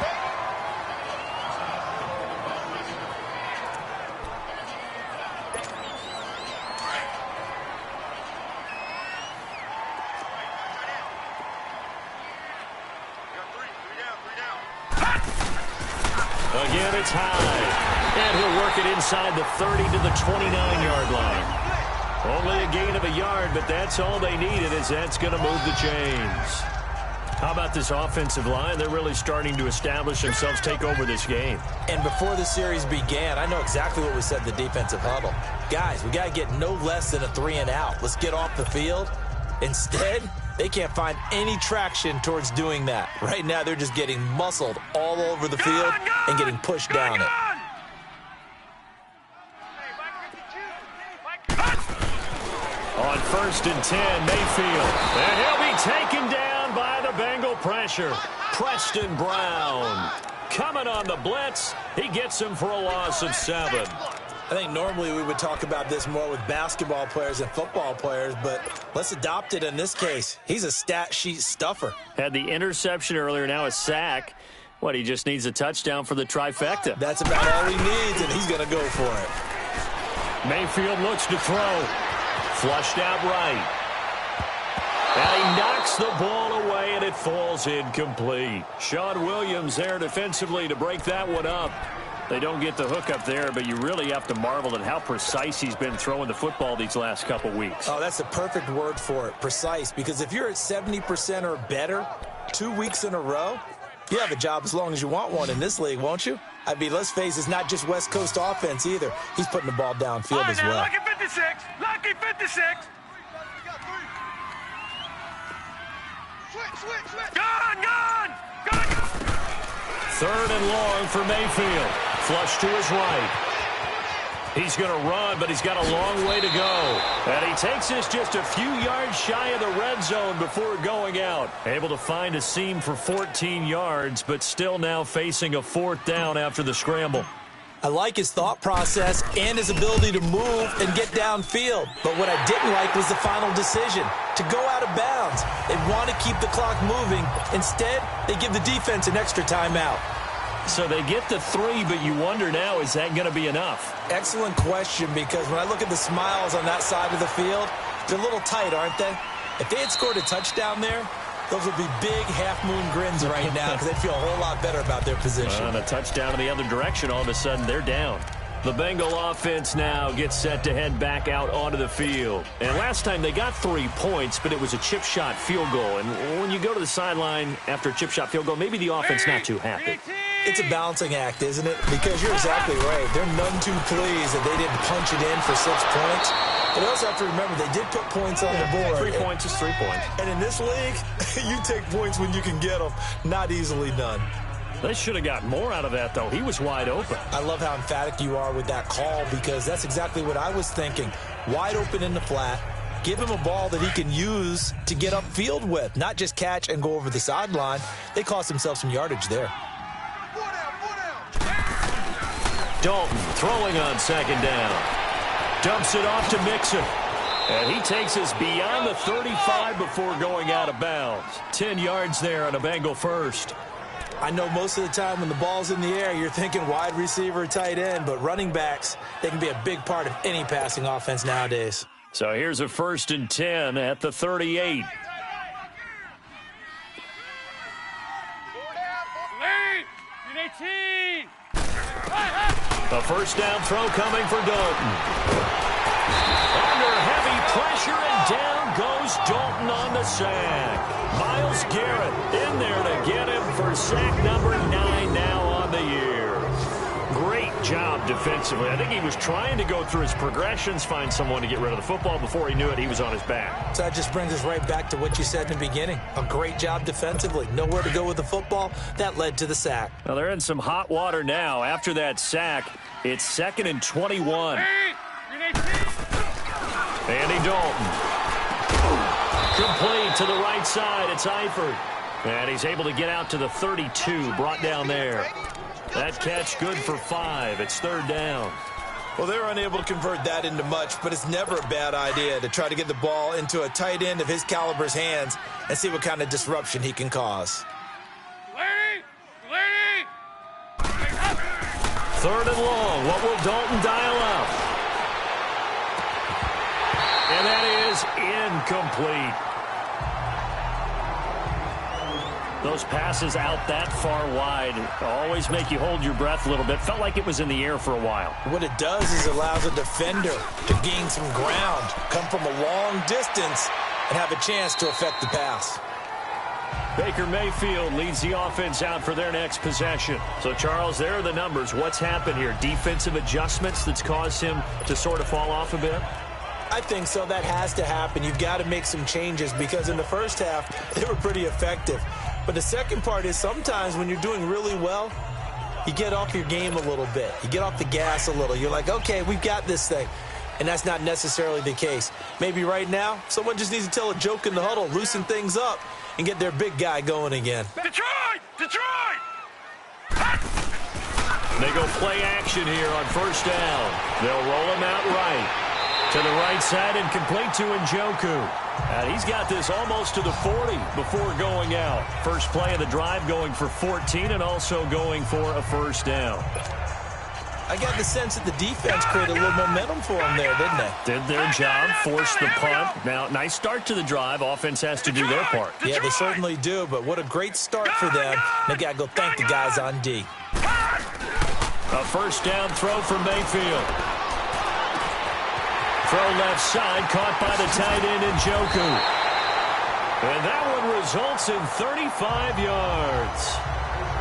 Again, it's high. And he'll work it inside the 30 to the 29-yard line. Only a gain of a yard, but that's all they needed, as that's going to move the chains. How about this offensive line? They're really starting to establish themselves, take over this game. And before the series began, I know exactly what we said in the defensive huddle. Guys, we got to get no less than a 3-and-out. Let's get off the field. Instead, they can't find any traction towards doing that. Right now, they're just getting muscled all over the field and getting pushed down it. On 1st and 10, Mayfield. And he'll be taken down by the Bengal pressure. Preston Brown coming on the blitz. He gets him for a loss of 7. I think normally we would talk about this more with basketball players and football players, but let's adopt it in this case. He's a stat sheet stuffer. Had the interception earlier, now a sack. What, he just needs a touchdown for the trifecta. That's about all he needs, and he's going to go for it. Mayfield looks to throw. Flushed out right. And he knocks the ball away, and it falls incomplete. Sean Williams there defensively to break that one up. They don't get the hook up there, but you really have to marvel at how precise he's been throwing the football these last couple weeks. Oh, that's a perfect word for it, precise, because if you're at 70% or better 2 weeks in a row, you have a job as long as you want one in this league, won't you? I mean, let's face it, it's not just West Coast offense either. He's putting the ball downfield as well. Lucky 56! Lucky 56! Switch! Gone! 3rd and long for Mayfield. Flush to his right. He's going to run, but he's got a long way to go. And he takes this just a few yards shy of the red zone before going out. Able to find a seam for 14 yards, but still now facing a 4th down after the scramble. I like his thought process and his ability to move and get downfield. But what I didn't like was the final decision, to go out of bounds. They want to keep the clock moving. Instead, they give the defense an extra timeout. So they get the 3, but you wonder now, is that going to be enough? Excellent question, because when I look at the smiles on that side of the field, they're a little tight, aren't they? If they had scored a touchdown there, those would be big half-moon grins right now because they'd feel a whole lot better about their position. On a touchdown in the other direction, all of a sudden they're down. The Bengal offense now gets set to head back out onto the field. And last time they got 3 points, but it was a chip shot field goal. And when you go to the sideline after a chip shot field goal, maybe the offense not too happy. It's a balancing act, isn't it? Because you're exactly right. They're none too pleased that they didn't punch it in for 6 points. But you also have to remember, they did put points on the board. 3 points is 3 points. And in this league, you take points when you can get them. Not easily done. They should have got more out of that, though. He was wide open. I love how emphatic you are with that call, because that's exactly what I was thinking. Wide open in the flat. Give him a ball that he can use to get upfield with, not just catch and go over the sideline. They cost themselves some yardage there. Dalton throwing on 2nd down. Dumps it off to Mixon. And he takes us beyond the 35 before going out of bounds. 10 yards there on a Bengal first. I know most of the time when the ball's in the air, you're thinking wide receiver, tight end, but running backs, they can be a big part of any passing offense nowadays. So here's a 1st and 10 at the 38. A 1st down throw coming for Dalton. Under heavy pressure, and down goes Dalton on the sack. Myles Garrett in there to get him for sack number 9 now on the year. Great job defensively. I think he was trying to go through his progressions, find someone to get rid of the football. Before he knew it, he was on his back. So that just brings us right back to what you said in the beginning. A great job defensively. Nowhere to go with the football. That led to the sack. Well, they're in some hot water now. After that sack, it's 2nd and 21. Andy Dalton. Complete to the right side. It's Eifert. And he's able to get out to the 32, brought down there. That catch good for 5. It's 3rd down. Well, they were unable to convert that into much, but it's never a bad idea to try to get the ball into a tight end of his caliber's hands and see what kind of disruption he can cause. 3rd and long. What will Dalton dial up? And that is incomplete. Those passes out that far wide always make you hold your breath a little bit. Felt like it was in the air for a while. What it does is it allows a defender to gain some ground, come from a long distance, and have a chance to affect the pass. Baker Mayfield leads the offense out for their next possession. So, Charles, there are the numbers. What's happened here? Defensive adjustments that's caused him to sort of fall off a bit? I think so. That has to happen. You've got to make some changes because in the first half, they were pretty effective. But the second part is sometimes when you're doing really well, you get off your game a little bit. You get off the gas a little. You're like, okay, we've got this thing. And that's not necessarily the case. Maybe right now, someone just needs to tell a joke in the huddle, loosen things up, and get their big guy going again. Detroit! Detroit! They go play action here on 1st down. They'll roll him out right. To the right side and complete to Njoku. And he's got this almost to the 40 before going out. First play of the drive going for 14 and also going for a 1st down. I got the sense that the defense created a little momentum for them there, didn't they? Did their job, forced the punt. Now, nice start to the drive. Offense has to do their part. Yeah, they certainly do, but what a great start for them. They got to go thank the guys on D. A 1st down throw for Mayfield. Throw left side, caught by the tight end Njoku. And that one results in 35 yards.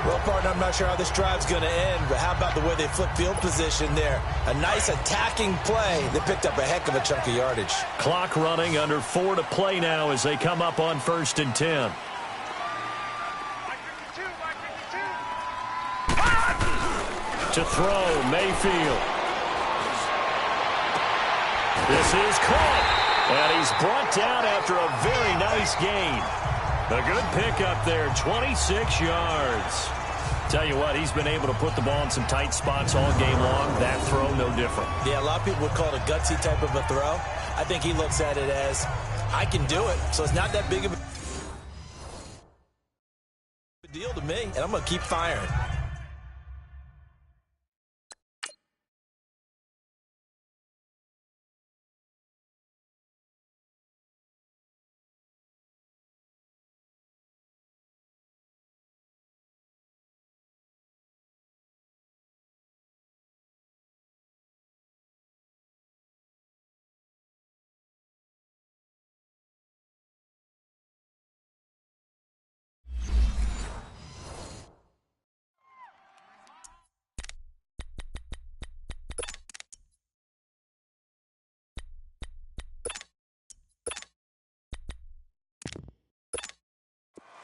Well, partner, I'm not sure how this drive's going to end, but how about the way they flip field position there? A nice attacking play. They picked up a heck of a chunk of yardage. Clock running, under 4 to play now as they come up on 1st and 10. To throw, Mayfield. This is caught. And he's brought down after a very nice gain. A good pickup there, 26 yards. Tell you what, he's been able to put the ball in some tight spots all game long. That throw, no different. Yeah, a lot of people would call it a gutsy type of a throw. I think he looks at it as, I can do it, so it's not that big of a deal to me, and I'm going to keep firing.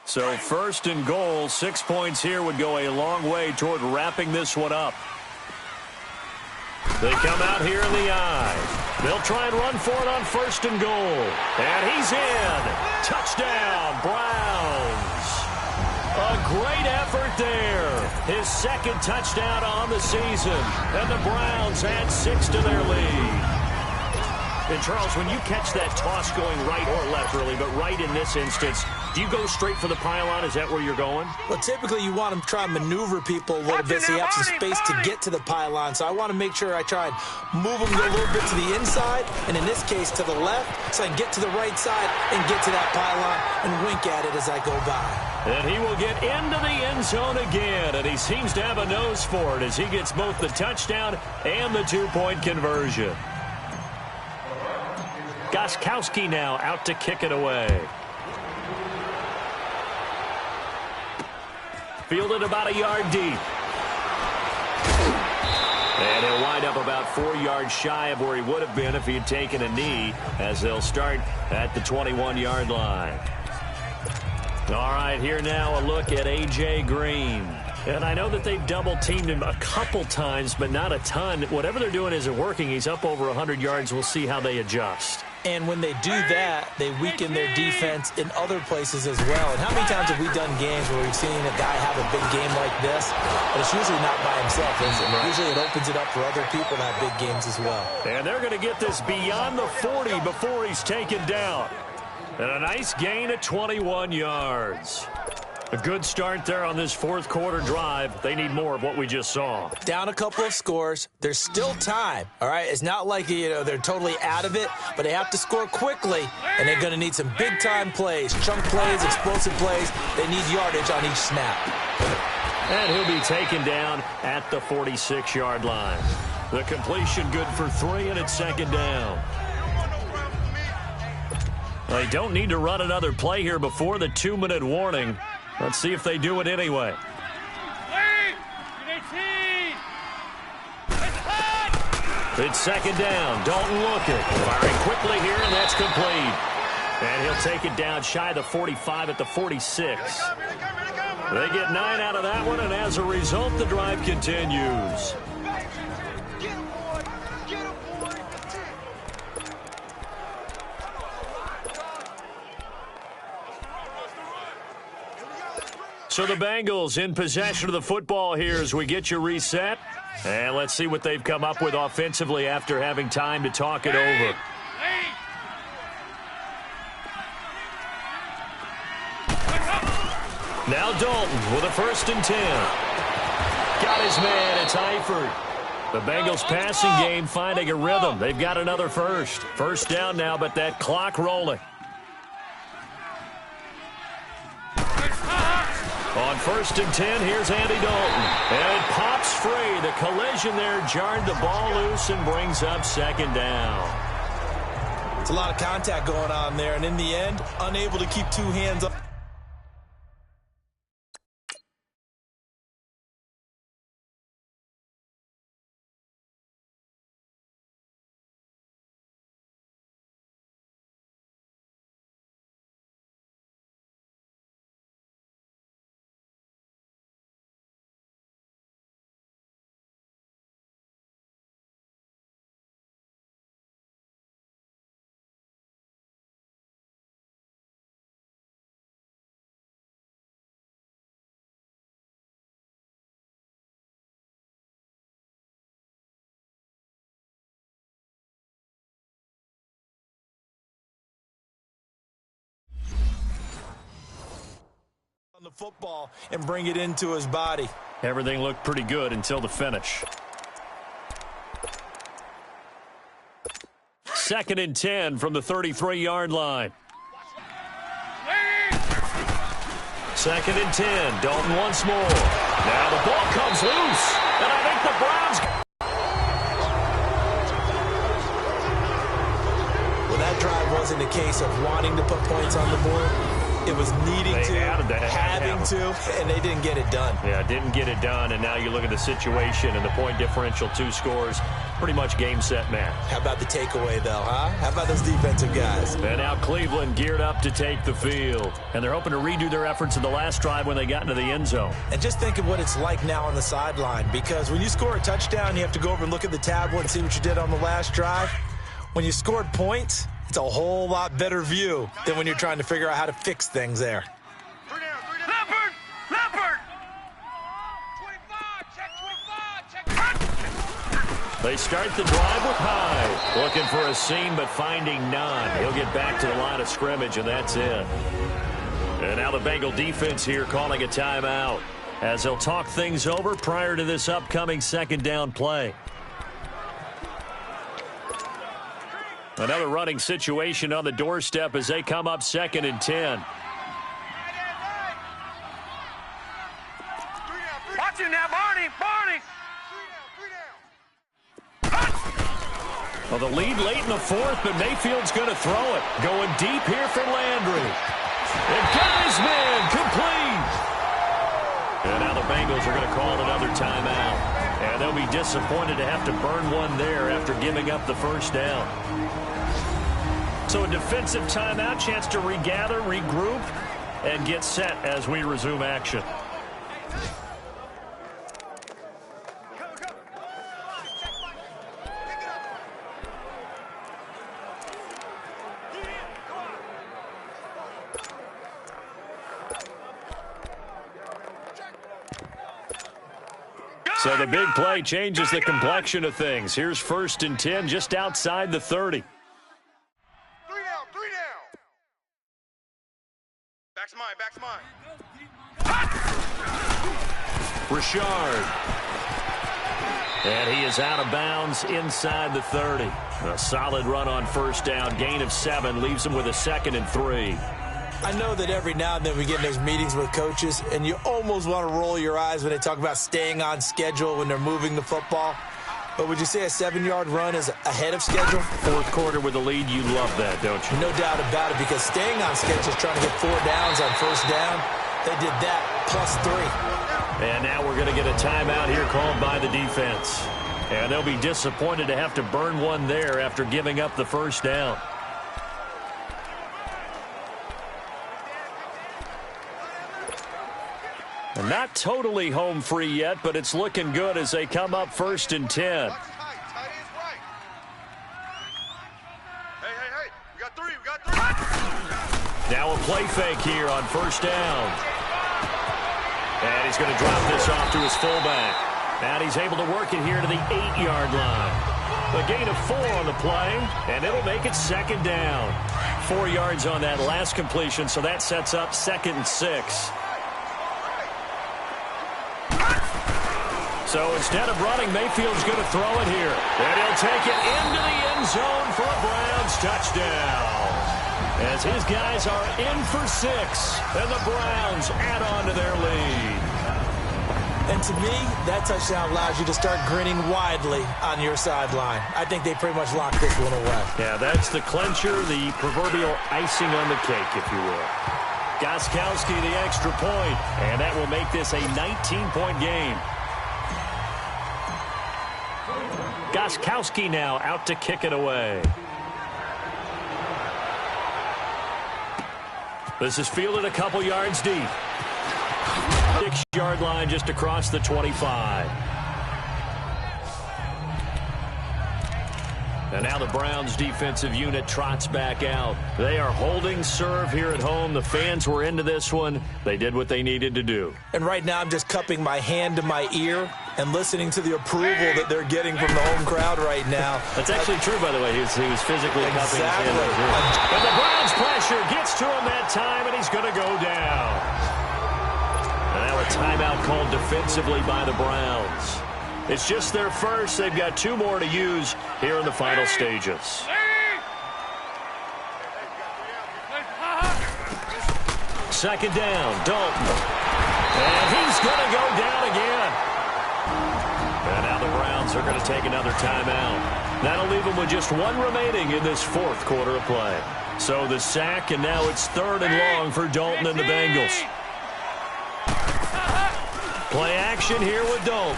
So first and goal, 6 points here would go a long way toward wrapping this one up. They come out here in the eye. They'll try and run for it on first and goal. And he's in. Touchdown, Browns. A great effort there. His second touchdown on the season. And the Browns add 6 to their lead. And, Charles, when you catch that toss going right or left, really, but right in this instance, do you go straight for the pylon? Is that where you're going? Well, typically you want to try and maneuver people a little bit so you have some space to get to the pylon. So I want to make sure I try and move them a little bit to the inside, and in this case to the left, so I can get to the right side and get to that pylon and wink at it as I go by. And he will get into the end zone again, and he seems to have a nose for it as he gets both the touchdown and the two-point conversion. Gostkowski now out to kick it away. Fielded about a yard deep. And he'll wind up about 4 yards shy of where he would have been if he had taken a knee, as they'll start at the 21-yard line. All right, here now a look at A.J. Green. And I know that they've double-teamed him a couple times, but not a ton. Whatever they're doing isn't working. He's up over 100 yards. We'll see how they adjust. And when they do that, they weaken their defense in other places as well. And how many times have we done games where we've seen a guy have a big game like this? But it's usually not by himself, is it? Usually it opens it up for other people to have big games as well. And they're going to get this beyond the 40 before he's taken down. And a nice gain of 21 yards. A good start there on this fourth quarter drive. They need more of what we just saw. Down a couple of scores. There's still time, all right? It's not like, they're totally out of it, but they have to score quickly, and they're going to need some big-time plays, chunk plays, explosive plays. They need yardage on each snap. And he'll be taken down at the 46-yard line. The completion good for 3, and it's second down. They don't need to run another play here before the 2-minute warning. Let's see if they do it anyway. It's second down. Dalton looking. Firing quickly here, and that's complete. And he'll take it down shy of the 45 at the 46. They get 9 out of that one, and as a result, the drive continues. So the Bengals in possession of the football here as we get you reset. And let's see what they've come up with offensively after having time to talk it over. Now Dalton with a 1st and 10. Got his man, it's Eifert. The Bengals passing game finding a rhythm. They've got another first. First down now, but that clock rolling. On 1st and 10, here's Andy Dalton. And it pops free. The collision there jarred the ball loose and brings up second down. It's a lot of contact going on there, and in the end, unable to keep 2 hands up. the football and bring it into his body. Everything looked pretty good until the finish. 2nd and 10 from the 33-yard line. 2nd and 10. Dalton once more. Now the ball comes loose. And I think the Browns... Well, that drive wasn't a case of wanting to put points on the board. It was needing having to, and they didn't get it done. Yeah, didn't get it done, and now you look at the situation and the point differential, 2 scores, pretty much game, set, match. How about the takeaway, though, huh? How about those defensive guys? And now Cleveland geared up to take the field, and they're hoping to redo their efforts in the last drive when they got into the end zone. And just think of what it's like now on the sideline, because when you score a touchdown, you have to go over and look at the tablet and see what you did on the last drive. When you scored points, it's a whole lot better view than when you're trying to figure out how to fix things there. Leopard! Leopard! 25, check. They start the drive with Hyde. Looking for a seam, but finding none. He'll get back to the line of scrimmage, and that's it. And now the Bengal defense here calling a timeout as they'll talk things over prior to this upcoming 2nd down play. Another running situation on the doorstep as they come up 2nd and 10. Watch him now, Barney! Barney! Well, the lead late in the 4th, but Mayfield's going to throw it. Going deep here for Landry. And got his man complete. And now the Bengals are going to call another timeout. And they'll be disappointed to have to burn one there after giving up the first down. So a defensive timeout, chance to regather, regroup, and get set as we resume action. So the big play changes the complexion of things. Here's 1st and 10 just outside the 30. 3 down. Back's mine. Richard. And he is out of bounds inside the 30. A solid run on 1st down. Gain of 7 leaves him with a 2nd and 3. I know that every now and then we get in those meetings with coaches, and you almost want to roll your eyes when they talk about staying on schedule when they're moving the football. But would you say a 7-yard run is ahead of schedule? 4th quarter with a lead, you love that, don't you? No doubt about it, because staying on schedule is trying to get 4 downs on 1st down. They did that plus 3. And now we're going to get a timeout here called by the defense. And they'll be disappointed to have to burn one there after giving up the 1st down. And not totally home free yet, but it's looking good as they come up 1st and 10. Hey, we got 3. Now a play fake here on 1st down. And he's going to drop this off to his fullback. And he's able to work it here to the 8-yard line. A gain of 4 on the play, and it'll make it 2nd down. 4 yards on that last completion, so that sets up 2nd and 6. So instead of running, Mayfield's going to throw it here. And he'll take it into the end zone for a Browns touchdown. As his guys are in for 6, and the Browns add on to their lead. And to me, that touchdown allows you to start grinning widely on your sideline. I think they pretty much locked this one away. Yeah, that's the clincher, the proverbial icing on the cake, if you will. Gostkowski the extra point, and that will make this a 19-point game. Gostkowski now out to kick it away. This is fielded a couple yards deep. 6-yard line just across the 25. And now the Browns defensive unit trots back out. They are holding serve here at home. The fans were into this one. They did what they needed to do. And right now I'm just cupping my hand to my ear and listening to the approval that they're getting from the home crowd right now. That's actually true, by the way. He was physically cupping his hand right here. And the Browns pressure gets to him that time, and he's going to go down. timeout called defensively by the Browns. It's just their first. They've got 2 more to use here in the final stages. Second down, Dalton. And he's going to go down again. And now the Browns are going to take another timeout. That'll leave them with just 1 remaining in this 4th quarter of play. So the sack, and now it's 3rd and long for Dalton and the Bengals. Play action here with Dalton.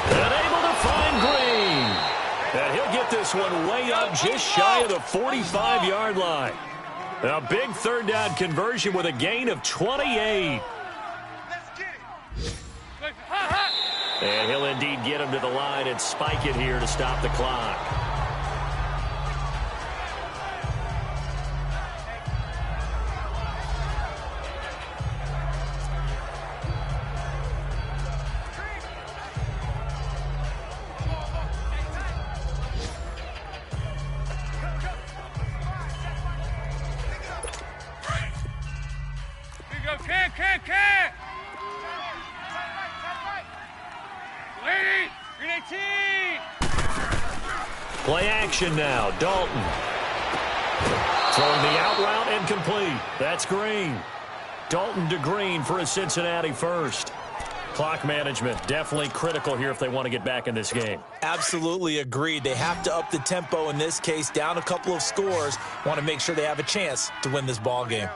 And able to find Green. And he'll get this one way up just shy of the 45-yard line. A big 3rd down conversion with a gain of 28. And he'll indeed get him to the line and spike it here to stop the clock. Play action now, Dalton. Throwing the out route and complete. That's Green. Dalton to Green for a Cincinnati first. Clock management definitely critical here if they want to get back in this game. Absolutely agreed. They have to up the tempo in this case, down a couple of scores. Want to make sure they have a chance to win this ball game.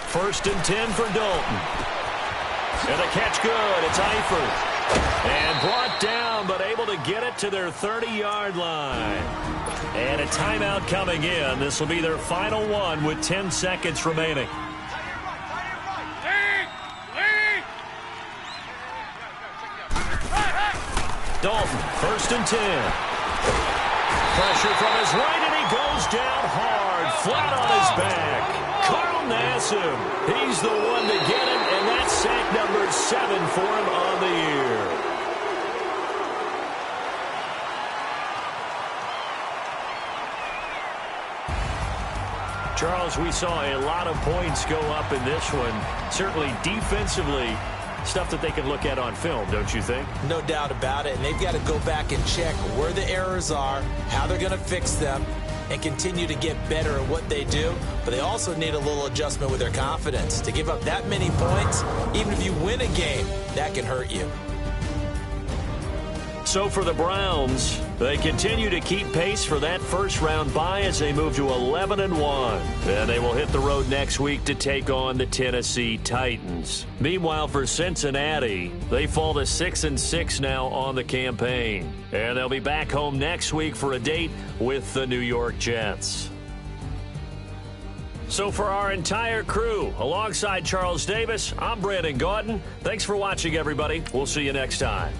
First and 10 for Dalton. And the catch good. It's Eifert. And brought down, but able to get it to their 30-yard line. And a timeout coming in. This will be their final one with 10 seconds remaining. Dalton, first and 10. Pressure from his right, and he goes down hard, flat on his back. Carl Nassib, he's the one to get him, and that's sack number 7 for him on the year. Charles, we saw a lot of points go up in this one. Certainly defensively, stuff that they can look at on film, don't you think? No doubt about it, and they've got to go back and check where the errors are, how they're going to fix them, and continue to get better at what they do. But they also need a little adjustment with their confidence. To give up that many points, even if you win a game, that can hurt you. So for the Browns, they continue to keep pace for that first-round bye as they move to 11-1. And they will hit the road next week to take on the Tennessee Titans. Meanwhile, for Cincinnati, they fall to 6-6 now on the campaign. And they'll be back home next week for a date with the New York Jets. So for our entire crew, alongside Charles Davis, I'm Brandon Gaudin. Thanks for watching, everybody. We'll see you next time.